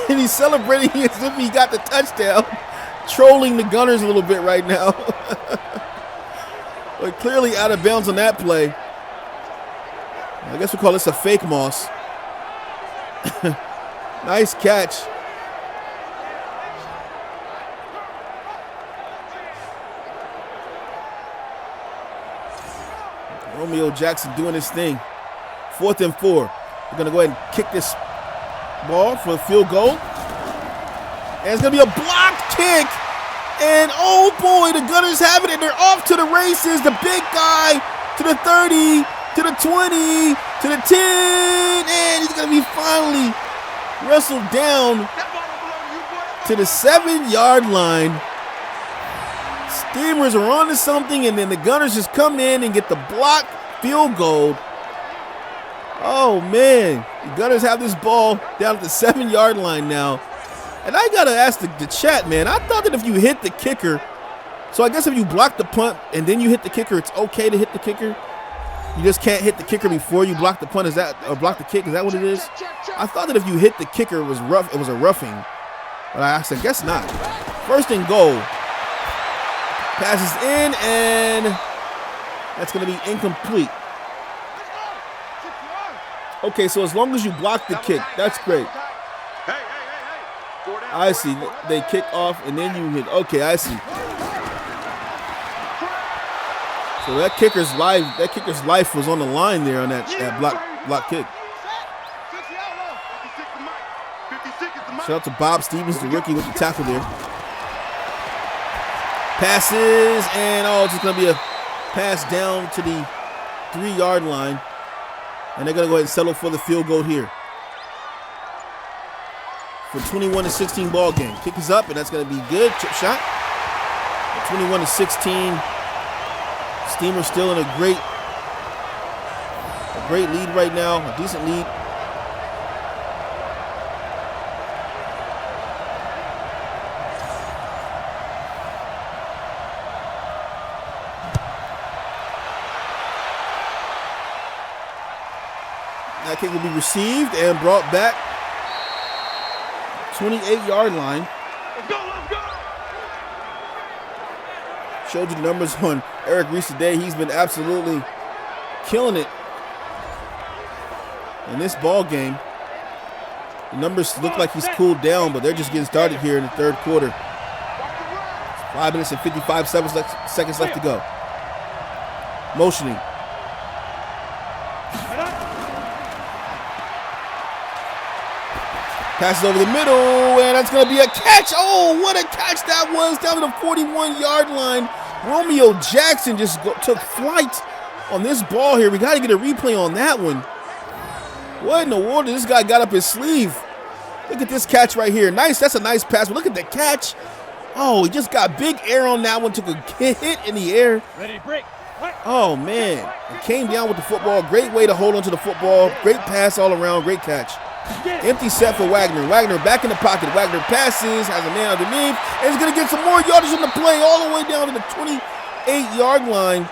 And he's celebrating as if he got the touchdown. Trolling the Gunners a little bit right now. But clearly out of bounds on that play. I guess we'll call this a fake moss. Nice catch. Romeo Jackson doing his thing. 4th and 4. We're going to go ahead and kick this ball for a field goal. And it's going to be a blocked kick. And oh boy, the Gunners have it, and they're off to the races. The big guy to the 30, to the 20, to the 10. And he's going to be finally wrestled down to the 7-yard line. Steamers are on to something, and then the Gunners just come in and get the blocked field goal. Oh, man. The Gunners have this ball down at the 7-yard line now. And I got to ask the chat, man. I thought that if you hit the kicker, so I guess if you block the punt and then you hit the kicker, it's okay to hit the kicker. You just can't hit the kicker before you block the punt. Or block the kick? Is that what it is? I thought that if you hit the kicker, it was rough. It was a roughing. But I said, guess not. 1st and goal. Passes in, and that's going to be incomplete. Okay, so as long as you block the kick, that's great. I see. They kick off, and then you hit. Okay, I see. So that kicker's life was on the line there on that block kick. Shout out to Bob Stevens, the rookie, with the tackle there. Passes, and it's just going to be a pass down to the 3-yard line. And they're going to go ahead and settle for the field goal here. For 21-16 ball game. Kick is up, and that's going to be good. Chip shot. 21-16. Steamers still in a great lead right now, a decent lead. That kick will be received and brought back. 28-yard line.
Let's go, let's go.
Showed you the numbers on Eric Reese today. He's been absolutely killing it in this ball game. The numbers look like he's cooled down, but they're just getting started here in the 3rd quarter. 5 minutes and 55 seconds left to go. Motioning. Passes over the middle, and that's going to be a catch. Oh, what a catch that was down to the 41-yard line. Romeo Jackson just took flight on this ball here. We got to get a replay on that one. What in the world did this guy got up his sleeve? Look at this catch right here. Nice. That's a nice pass, but look at the catch. Oh, he just got big air on that one. Took a hit in the air.
Ready, break.
Oh, man. It came down with the football. Great way to hold on to the football. Great pass all around. Great catch. Empty set for Wagner. Wagner back in the pocket. Wagner passes, has a man underneath, and he's going to get some more yardage on the play all the way down to the 28-yard line.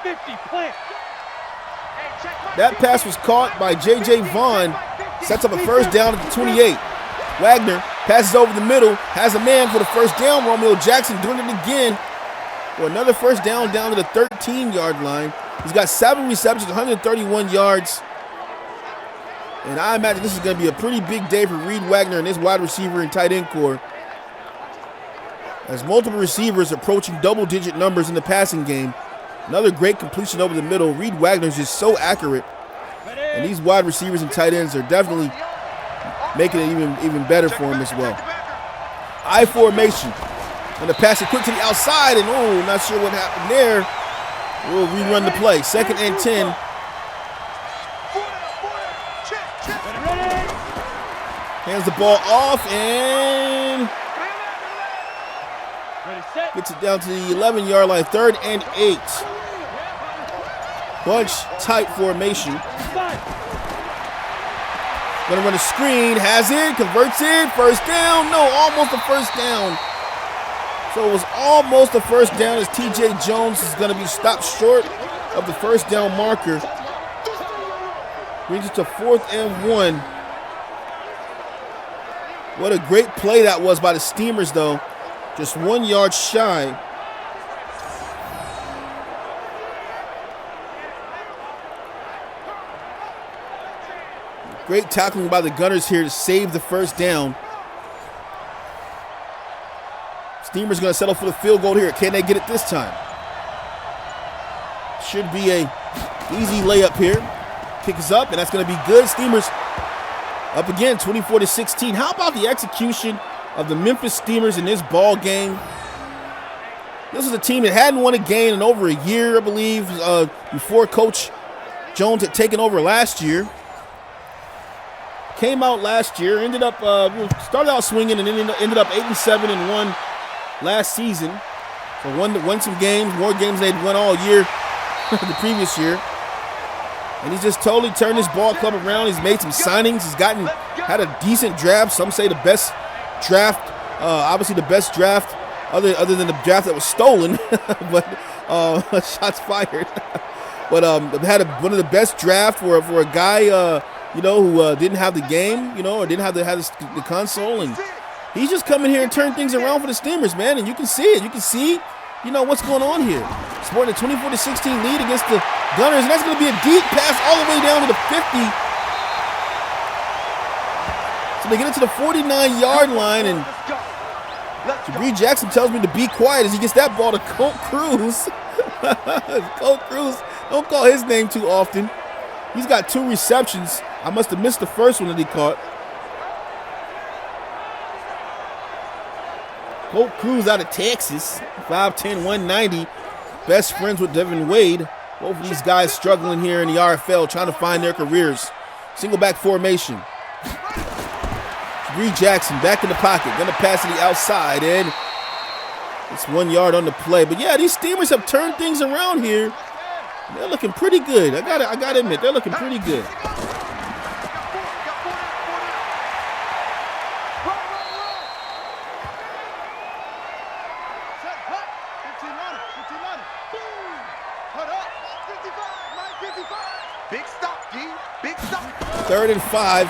50 plant.
That pass was caught by J.J. Vaughn. Sets up a first down at the 28. Wagner passes over the middle, has a man for the first down. Romeo Jackson doing it again for another first down to the 13-yard line. He's got 7 receptions, 131 yards. And I imagine this is going to be a pretty big day for Reed Wagner and his wide receiver and tight end core, as multiple receivers approaching double-digit numbers in the passing game. Another great completion over the middle. Reed Wagner is just so accurate. And these wide receivers and tight ends are definitely making it even better for him as well. I formation. And the pass it quick to the outside, and not sure what happened there. We'll rerun the play. 2nd and 10. Hands the ball off and gets it down to the 11-yard line. 3rd and 8. Bunch tight formation. Gonna run a screen, has it, converts it, first down. No, almost a first down. So it was almost a first down as T.J. Jones is gonna be stopped short of the first down marker. Brings it to 4th and 1. What a great play that was by the Steamers, though. Just 1 yard shy. Great tackling by the Gunners here to save the first down. Steamers going to settle for the field goal here. Can they get it this time? Should be a easy layup here. Kick is up, and that's going to be good. Steamers up again, 24-16. How about the execution of the Memphis Steamers in this ball game? This is a team that hadn't won a game in over a year, I believe, before Coach Jones had taken over last year. Came out last year, started out swinging, and then ended up 8-7-1 last season. So won some games, more games they'd won all year the previous year. And he's just totally turned his ball club around. He's made some signings. He's had a decent draft. Some say the best draft, obviously the best draft other than the draft that was stolen, but shots fired. But had one of the best draft for a guy, who didn't have the game, or didn't have the console. And he's just coming here and turning things around for the Steamers, man. And you can see it. You can see, what's going on here. Sporting a 24-16 lead against the Gunners, and that's going to be a deep pass all the way down to the 50. So they get it to the 49-yard line, and Jabri Jackson tells me to be quiet as he gets that ball to Colt Cruz. Colt Cruz, don't call his name too often. He's got 2 receptions. I must have missed the first one that he caught. Colt Cruz out of Texas, 5'10", 190. Best friends with Devin Wade. Both of these guys struggling here in the RFL, trying to find their careers. Single back formation. Jabri Jackson back in the pocket, gonna pass to the outside, and it's 1 yard on the play. But yeah, these Steamers have turned things around here. They're looking pretty good. I gotta admit, they're looking pretty good.
Big stop, D. Big stop.
3rd and 5.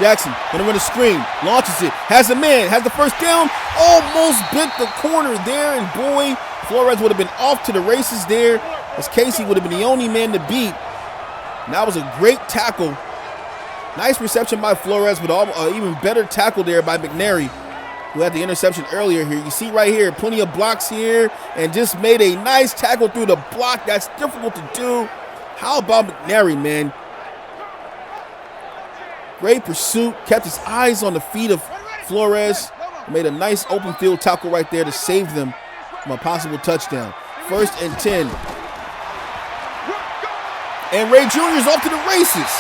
Jackson gonna run a screen, launches it, has a man, has the first down, almost bent the corner there, and boy, Flores would have been off to the races there, as Casey would have been the only man to beat. And that was a great tackle. Nice reception by Flores, but even better tackle there by McNary, who had the interception earlier here. You see right here, plenty of blocks here, and just made a nice tackle through the block. That's difficult to do. How about McNary, man? Great pursuit, kept his eyes on the feet of Flores, made a nice open field tackle right there to save them from a possible touchdown. 1st and 10. And Ray Jr. is off to the races.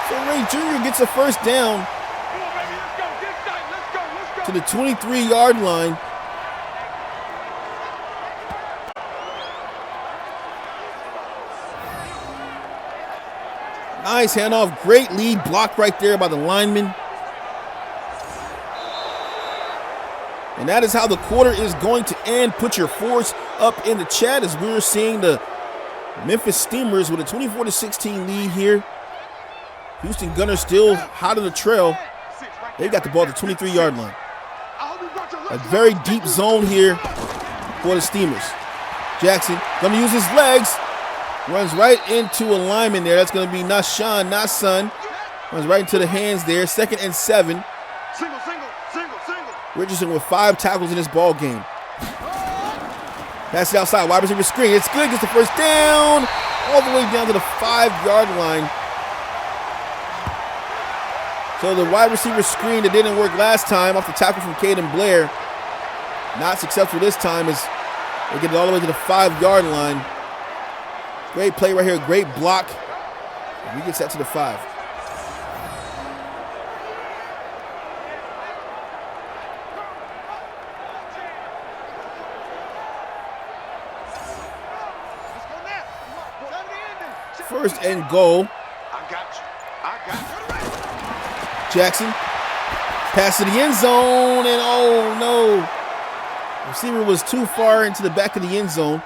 So Ray Jr. gets a first down to the 23-yard line. Nice handoff. Great lead block right there by the lineman. And that is how the quarter is going to end. Put your fours up in the chat as we're seeing the Memphis Steamers with a 24-16 lead here. Houston Gunners still hot on the trail. They got the ball at the 23-yard line. A very deep zone here for the Steamers. Jackson gonna use his legs. Runs right into a lineman there. That's gonna be Nashan, not Son. Runs right into the hands there. 2nd and 7.
Single.
Richardson with 5 tackles in this ball game. Pass it outside, wide receiver screen. It's good, gets the first down. All the way down to the 5-yard line. So the wide receiver screen that didn't work last time off the tackle from Caden Blair. Not successful this time as they get it all the way to the 5-yard line. Great play right here, great block. And he gets that to the 5. First and goal.
I got you.
Jackson. Pass to the end zone, and oh no. Receiver was too far into the back of the end zone.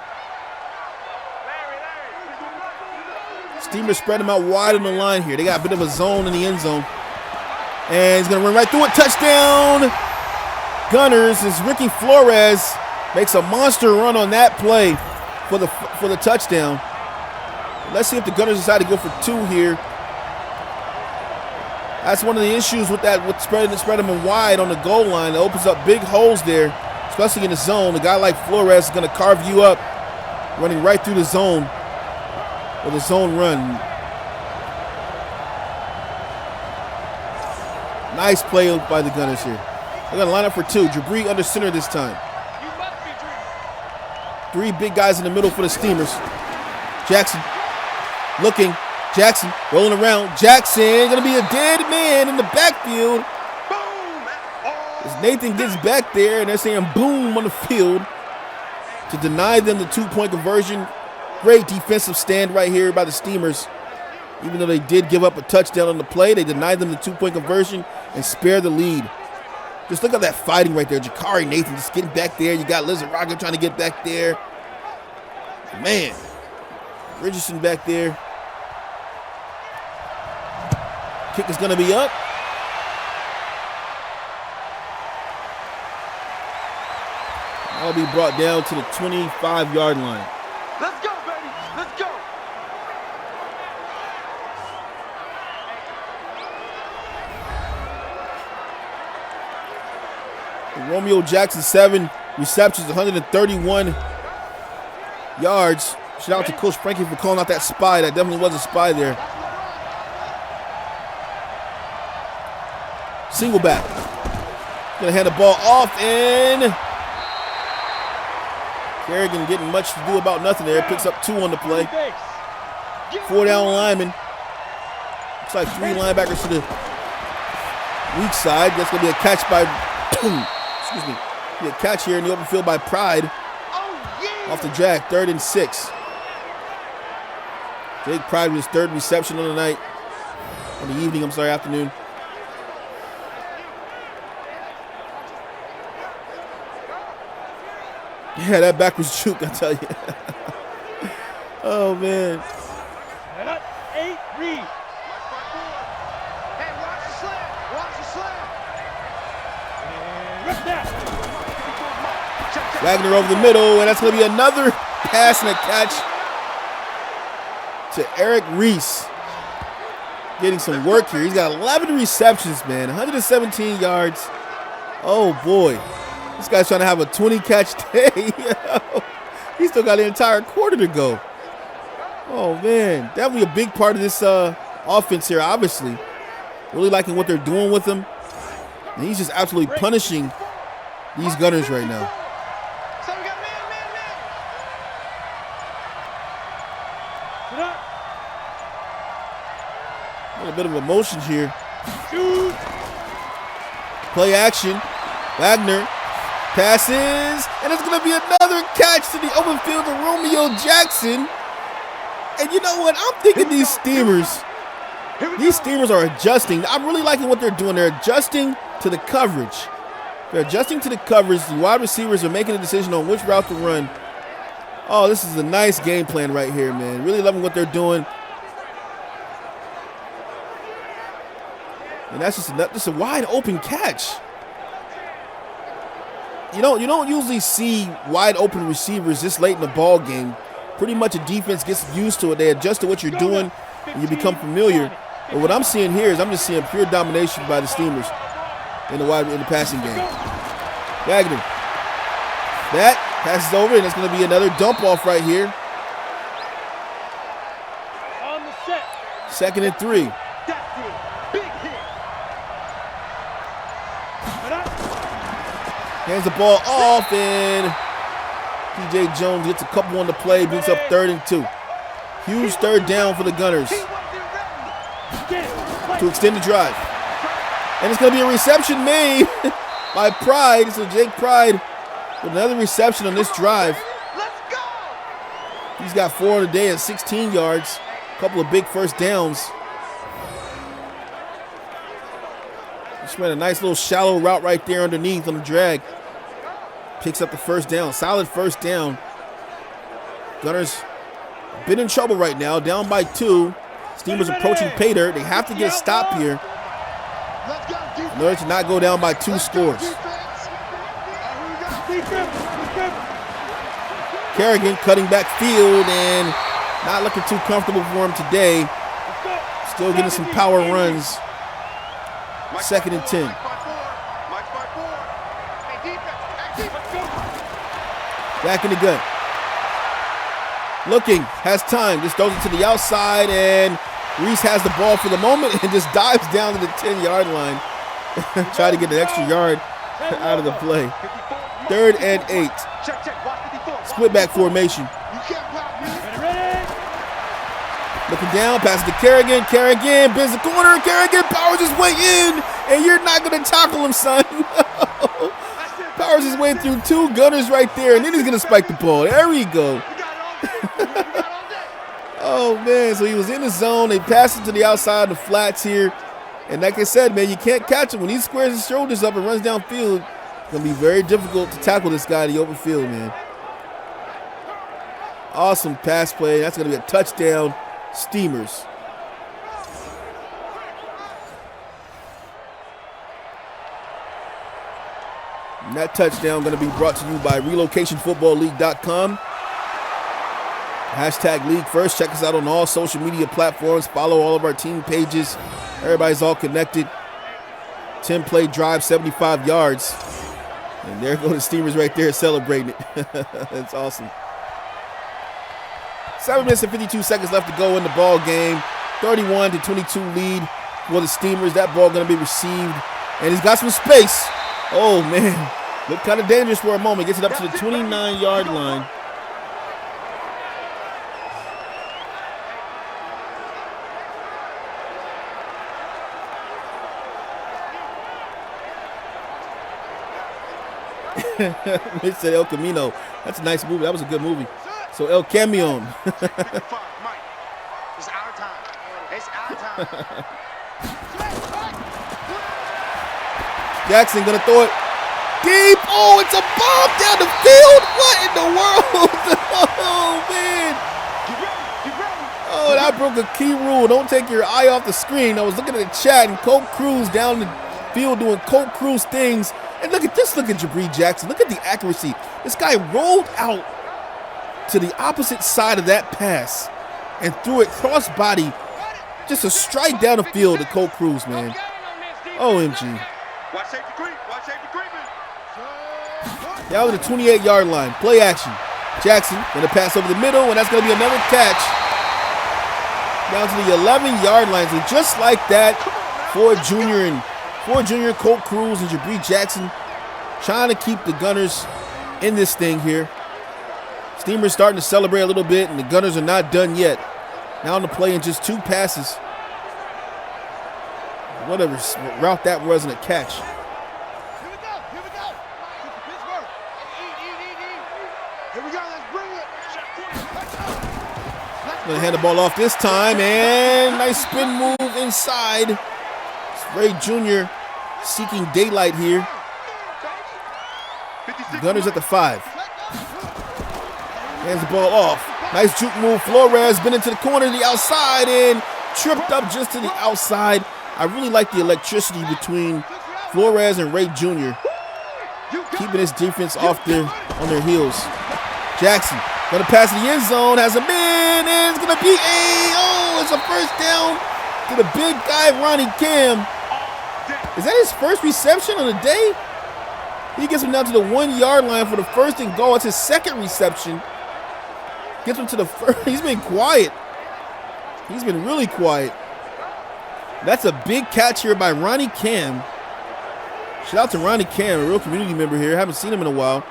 Steamers spread him out wide on the line here. They got a bit of a zone in the end zone. And he's going to run right through it. Touchdown. Gunners as Ricky Flores makes a monster run on that play for the touchdown. Let's see if the Gunners decide to go for 2 here. That's one of the issues with that, with spreading them wide on the goal line. It opens up big holes there, especially in the zone. A guy like Flores is going to carve you up, running right through the zone with a zone run. Nice play by the Gunners here. They're going to line up for 2. Jabri under center this time. 3 big guys in the middle for the Steamers. Jackson. Looking, Jackson rolling around. Jackson gonna be a dead man in the backfield. As Nathan gets back there and they're saying boom on the field to deny them the 2-point conversion. Great defensive stand right here by the Steamers. Even though they did give up a touchdown on the play, they denied them the 2-point conversion and spare the lead. Just look at that fighting right there. Jakari Nathan just getting back there. You got Lizaraga trying to get back there. Man. Richardson back there. Kick is going to be up. That'll be brought down to the 25-yard line.
Let's go, baby. Let's go.
Romeo Jackson, 7 receptions, 131 yards. Shout out to Coach Frankie for calling out that spy. That definitely was a spy there. Single back. Gonna hand the ball off, and Kerrigan getting much to do about nothing there. Picks up 2 on the play. 4 down linemen. Looks like 3 linebackers to the weak side. That's gonna be a catch by excuse me. Be a catch here in the open field by Pride. Off the jack, 3rd and 6. Jake Pride with his 3rd reception on the night. Afternoon. Yeah, that backwards juke, I tell you. Oh, man.
8 read.
Hey, watch the slam. Watch the slam.
And rip that.
Wagner over the middle, and that's going to be another pass and a catch to Eric Reese. Getting some work here. He's got 11 receptions, man. 117 yards. Oh, boy. This guy's trying to have a 20-catch day. He's still got the entire quarter to go. Oh, man. Definitely a big part of this offense here, obviously. Really liking what they're doing with him. And he's just absolutely punishing these Gunners right now.
So we got man.
A little bit of emotion here. Play action. Wagner passes, and it's going to be another catch to the open field to Romeo Jackson. And you know what? I'm thinking these Steamers These Steamers are adjusting. I'm really liking what they're doing. They're adjusting to the coverage. They're adjusting to the coverage. The wide receivers are making a decision on which route to run. Oh, this is a nice game plan right here, man. Really loving what they're doing. And that's just a wide open catch. You don't usually see wide open receivers this late in the ball game. Pretty much a defense gets used to it. They adjust to what you're doing and you become familiar. But what I'm seeing here is I'm just seeing pure domination by the Steamers in the passing game. Wagner. That passes over, and it's going to be another dump off right here.
On the set.
2nd and 3.
That's it. Big hit.
Hands the ball off, and P.J. Jones gets a couple on the play, brings up 3rd and 2. Huge 3rd down for the Gunners to extend the drive. And it's going to be a reception made by Pride. So Jake Pride with another reception on this drive.
Let's go.
He's got 4 on the day at 16 yards. A couple of big first downs. Just ran a nice little shallow route right there underneath on the drag. Picks up the first down. Solid first down. Gunners been in trouble right now. Down by 2. Steamers approaching pay dirt. They have to get a stop here in order to not go down by 2 scores. Kerrigan cutting back field and not looking too comfortable for him today. Still getting some power runs. 2nd and 10. Back in the gun. Looking, has time, just throws it to the outside, and Reese has the ball for the moment and just dives down to the 10-yard line. Try to get an extra yard out of the play. 3rd and 8. Split back formation. Looking down, passes to Kerrigan. Kerrigan bends the corner. Kerrigan powers his way in, and you're not going to tackle him, son. Powers his way through 2 Gunners right there, and then he's going to spike the ball. There we go. Oh, man, so he was in the zone. They passed it to the outside of the flats here. And like I said, man, you can't catch him. When he squares his shoulders up and runs downfield, it's going to be very difficult to tackle this guy in the open field, man. Awesome pass play. That's going to be a touchdown. Steamers. And that touchdown going to be brought to you by RelocationFootballLeague.com. Hashtag League First. Check us out on all social media platforms. Follow all of our team pages. Everybody's all connected. 10-play drive, 75 yards. And there go the Steamers right there celebrating it. That's awesome. 7 minutes and 52 seconds left to go in the ball game. 31-22 lead for the Steamers. That ball going to be received. And he's got some space. Oh, man. Looked kind of dangerous for a moment. Gets it up to the 29-yard line. Mitch said El Camino. That's a nice movie. That was a good movie. So El Camion.
It's our time. It's our time.
Jackson gonna throw it deep. Oh, it's a bomb down the field. What in the world? Oh, man. Oh, that broke a key rule. Don't take your eye off the screen. I was looking at the chat, and Colt Cruz down the field doing Colt Cruz things. And look at Jabri Jackson. Look at the accuracy. This guy rolled out to the opposite side of that pass and threw it cross body. Just a strike down the field to Colt Cruz, man. OMG.
Watch safety creep. Watch safety creeping.
Down to the 28-yard line. Play action. Jackson going to pass over the middle, and that's going to be another catch. Down to the 11-yard line. So just like that, for junior Colt Cruz and Jabri Jackson trying to keep the Gunners in this thing here. Steamers starting to celebrate a little bit, and the Gunners are not done yet. Now on the play in just 2 passes. Whatever route that was in a catch.
Here we go. Here we go. Pittsburgh. Here we go. Let's bring it.
Gonna hand the ball off this time, and nice spin move inside. It's Ray Jr. seeking daylight here. Gunners at the 5. Hands the ball off. Nice juke move. Flores been into the corner to the outside and tripped up just to the outside. I really like the electricity between Flores and Ray Jr. keeping his defense on their heels. Jackson gonna pass in the end zone, has a man, and it's gonna be it's a first down to the big guy, Ronnie Cam. Is that his first reception on the day? He gets him down to the 1-yard line for the first and goal. It's his second reception. Gets him to the first. He's been quiet. He's been really quiet. That's a big catch here by Ronnie Cam. Shout out to Ronnie Cam, a real community member here. Haven't seen him in a while.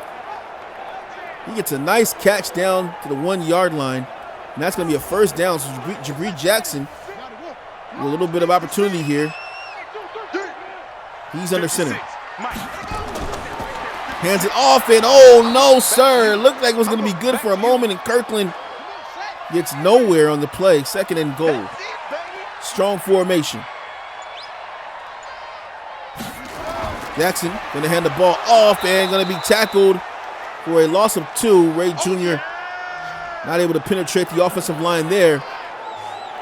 He gets a nice catch down to the 1-yard line. And that's going to be a first down. So Jabri Jackson with a little bit of opportunity here. He's under center. Hands it off, and oh no, sir. Looked like it was going to be good for a moment, and Kirkland gets nowhere on the play. Second and goal. Strong formation. Jackson going to hand the ball off and going to be tackled for a loss of 2. Ray Jr. not able to penetrate the offensive line there.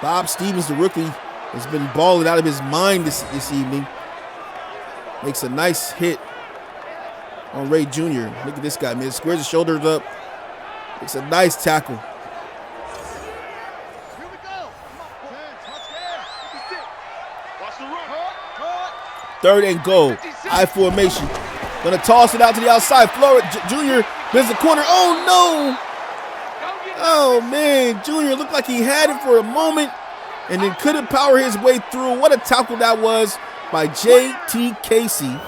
Bob Stevens, the rookie, has been balling out of his mind this evening. Makes a nice hit on Ray Jr. Look at this guy, man. Squares his shoulders up. It's a nice tackle. Third and goal. I formation. Gonna toss it out to the outside. Flores Jr. There's the corner. Oh no! Oh man, Jr. looked like he had it for a moment and then couldn't power his way through. What a tackle that was by J.T. Casey.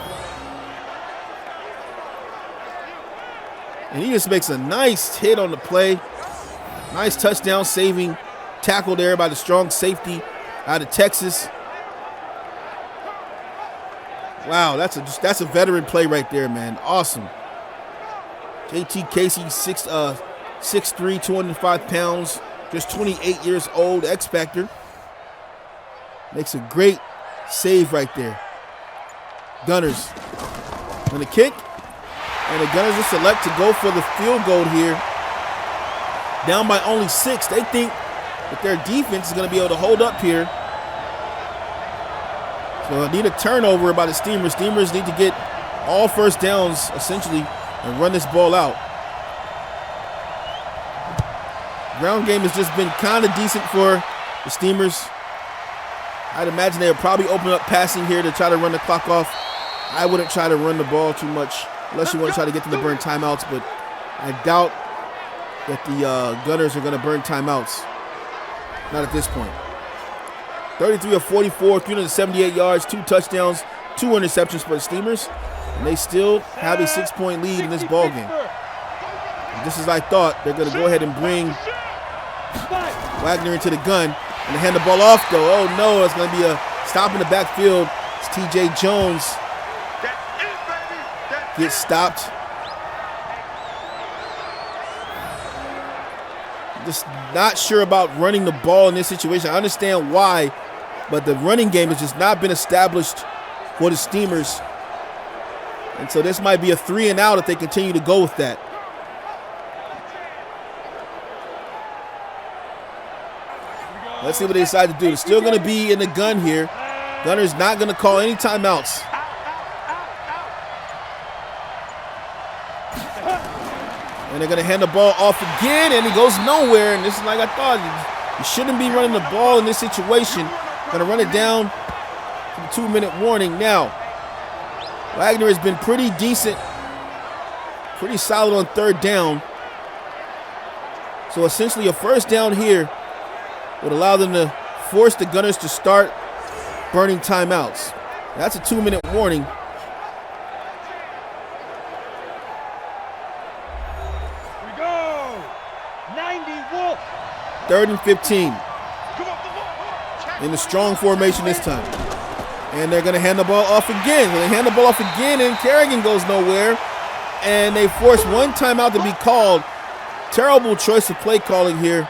And he just makes a nice hit on the play. Nice touchdown saving tackle there by the strong safety out of Texas. Wow, that's a veteran play right there, man. Awesome. J.T. Casey, 6'3", 205 pounds, just 28 years old, X Factor. Makes a great save right there. Gunners gonna kick, and the Gunners will select to go for the field goal here. Down by only 6. They think that their defense is gonna be able to hold up here. So I need a turnover by the Steamers. Steamers need to get all first downs, essentially, and run this ball out. Ground game has just been kind of decent for the Steamers. I'd imagine they'll probably open up passing here to try to run the clock off. I wouldn't try to run the ball too much unless you want to try to get them to burn timeouts, but I doubt that the Gunners are going to burn timeouts. Not at this point. 33 of 44, 378 yards, 2 touchdowns, 2 interceptions for the Steamers, and they still have a 6-point lead in this ball game. And just as I thought, they're going to go ahead and bring Wagner into the gun and hand the ball off, though. Oh no, it's going to be a stop in the backfield. It's T.J. Jones gets stopped. Just not sure about running the ball in this situation. I understand why, but the running game has just not been established for the Steamers. And so this might be a 3 and out if they continue to go with that. Let's see what they decide to do. They're still going to be in the gun here. Gunner's not going to call any timeouts. And they're going to hand the ball off again, and it goes nowhere. And this is like I thought. You shouldn't be running the ball in this situation. Going to run it down to the 2-minute warning. Now, Wagner has been pretty decent, pretty solid on third down. So essentially a first down here would allow them to force the Gunners to start burning timeouts. That's a 2-minute warning.
We go. 90 Wolf.
3rd and 15. In the strong formation this time. And they're going to hand the ball off again. They hand the ball off again, and Kerrigan goes nowhere. And they force one timeout to be called. Terrible choice of play calling here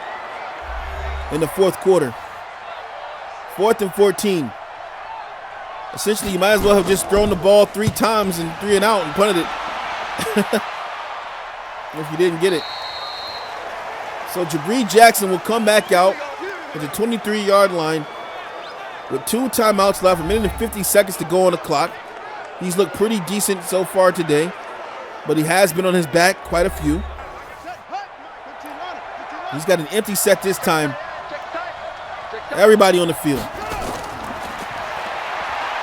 in the fourth quarter. 4th and 14. Essentially, you might as well have just thrown the ball 3 times and 3 and out and punted it. If you didn't get it. So Jabri Jackson will come back out at the 23-yard line with 2 timeouts left, 1 minute and 50 seconds to go on the clock. He's looked pretty decent so far today, but he has been on his back quite a few. He's got an empty set this time. Everybody on the field.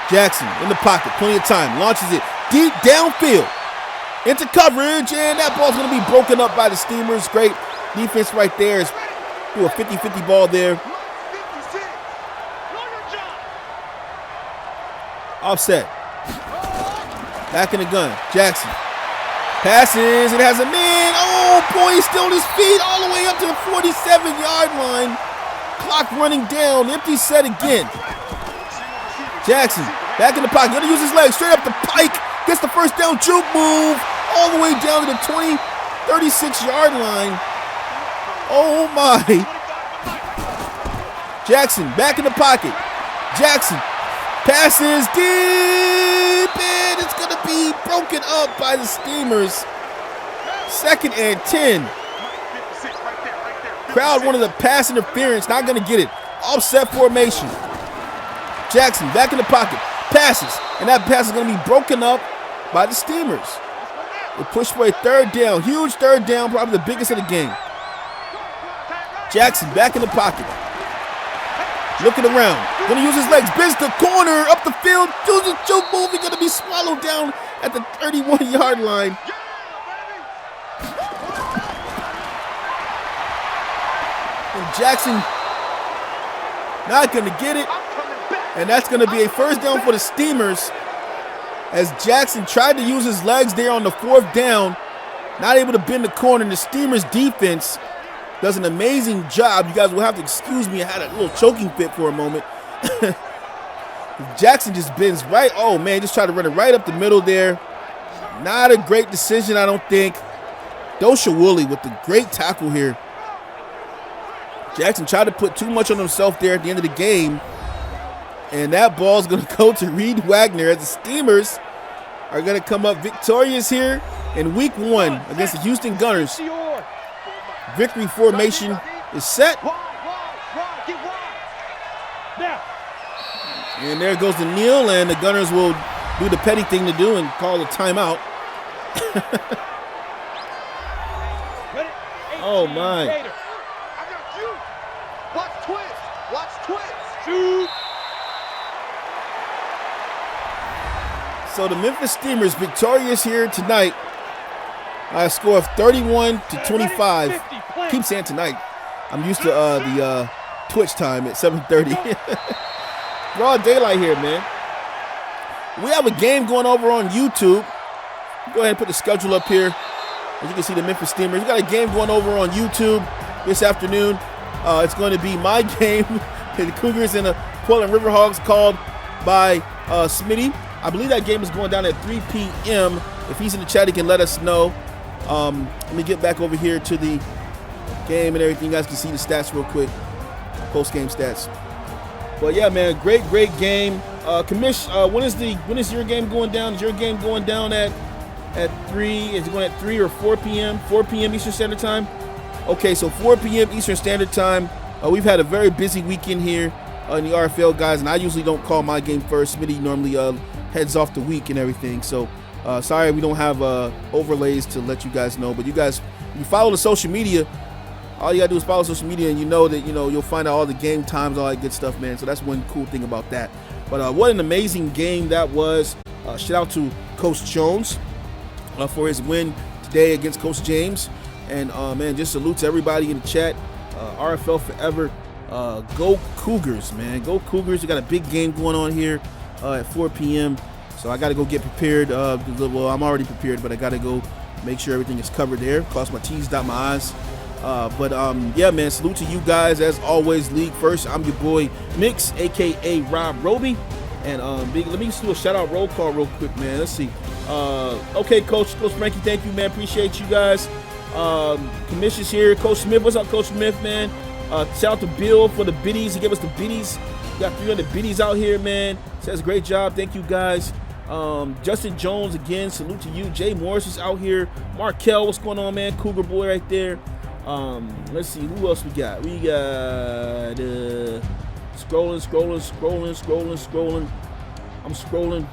Jackson in the pocket, plenty of time, launches it deep downfield into coverage, and that ball's going to be broken up by the Steamers. Great defense right there. It's do a 50-50 ball there. Offset. Back in the gun. Jackson passes. It has a man. Oh, boy, he's still on his feet all the way up to the 47-yard line. Clock running down. Empty set again. Jackson back in the pocket. Going to use his legs straight up the pike. Gets the first down juke move all the way down to the 36-yard line. Oh, my. Jackson back in the pocket. Jackson passes deep, and it's going to be broken up by the Steamers. 2nd and 10. Crowd wanted the pass interference, not going to get it. Offset formation. Jackson back in the pocket, passes, and that pass is going to be broken up by the Steamers. They push for a 3rd down, huge 3rd down, probably the biggest of the game. Jackson back in the pocket. Looking around, gonna use his legs, bends the corner, up the field, does a juke move, he's gonna be swallowed down at the 31-yard line. And Jackson not gonna get it, and that's gonna be a 1st down for the Steamers as Jackson tried to use his legs there on the 4th down, not able to bend the corner, and the Steamers defense does an amazing job. You guys will have to excuse me. I had a little choking fit for a moment. Jackson just bends right. Oh, man, just tried to run it right up the middle there. Not a great decision, I don't think. Dosha Woolley with the great tackle here. Jackson tried to put too much on himself there at the end of the game. And that ball's going to go to Reed Wagner as the Steamers are going to come up victorious here in Week 1 against the Houston Gunners. Victory formation is set. And there goes the kneel, and the Gunners will do the petty thing to do and call a timeout. Oh, my. So the Memphis Steamers victorious here tonight. A score of 31-25. Keep saying tonight. I'm used to the Twitch time at 7:30. Broad daylight here, man. We have a game going over on YouTube. Go ahead and put the schedule up here. As you can see, the Memphis Steamers. We got a game going over on YouTube this afternoon. It's going to be my game, the Cougars and the Portland Riverhawks, called by Smitty. I believe that game is going down at 3 p.m. If he's in the chat, he can let us know. Let me get back over here to the game and everything. You guys can see the stats real quick, post-game stats. But yeah, man, great game. Commish, when is your game going down? Is your game going down at 3? Is it going at 3 or 4 p.m.? 4 p.m. Eastern Standard Time? Okay, so 4 p.m. Eastern Standard Time. We've had a very busy weekend here in the RFL, guys, and I usually don't call my game first. Smitty normally heads off the week and everything, so sorry we don't have overlays to let you guys know. But you guys, you follow the social media. All you gotta do is follow social media, and you know that you'll find out all the game times, all that good stuff, man. So that's one cool thing about that. But what an amazing game that was. Shout out to Coach Jones for his win today against Coach James. And man, just salute to everybody in the chat. RFL forever. Go Cougars, man. Go Cougars. We got a big game going on here at 4 p.m. So I got to go get prepared. Well, I'm already prepared, but I got to go make sure everything is covered there. Cross my T's, dot my I's. Yeah, man, salute to you guys. As always, League First. I'm your boy, Mix, a.k.a. Rob Roby. And let me just do a shout-out roll call real quick, man. Let's see. Okay, Coach Frankie, thank you, man. Appreciate you guys. Commission's here. Coach Smith, what's up, Coach Smith, man? Shout out to Bill for the biddies. He gave us the biddies. We got 300 biddies out here, man. Says great job. Thank you guys. Justin Jones again. Salute to you. Jay Morris is out here. Markel, what's going on, man? Cougar boy right there. Let's see who else we got. We got scrolling. I'm scrolling.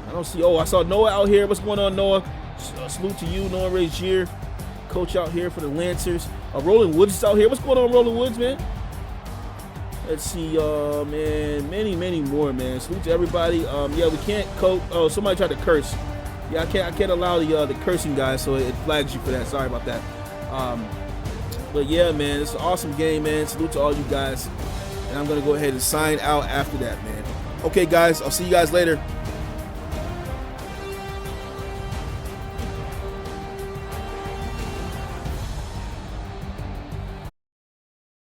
I don't see. Oh, I saw Noah out here. What's going on, Noah? Salute to you, Noah Regier, coach out here for the Lancers. Roland Woods is out here. What's going on, Roland Woods, man? Let's see, man. Many more, man. Salute to everybody. Yeah, we can't coach. Oh, somebody tried to curse. Yeah, I can't allow the cursing guys, so it flags you for that. Sorry about that. But yeah, man, it's an awesome game, man. Salute to all you guys. And I'm gonna go ahead and sign out after that, man. Okay, guys, I'll see you guys later.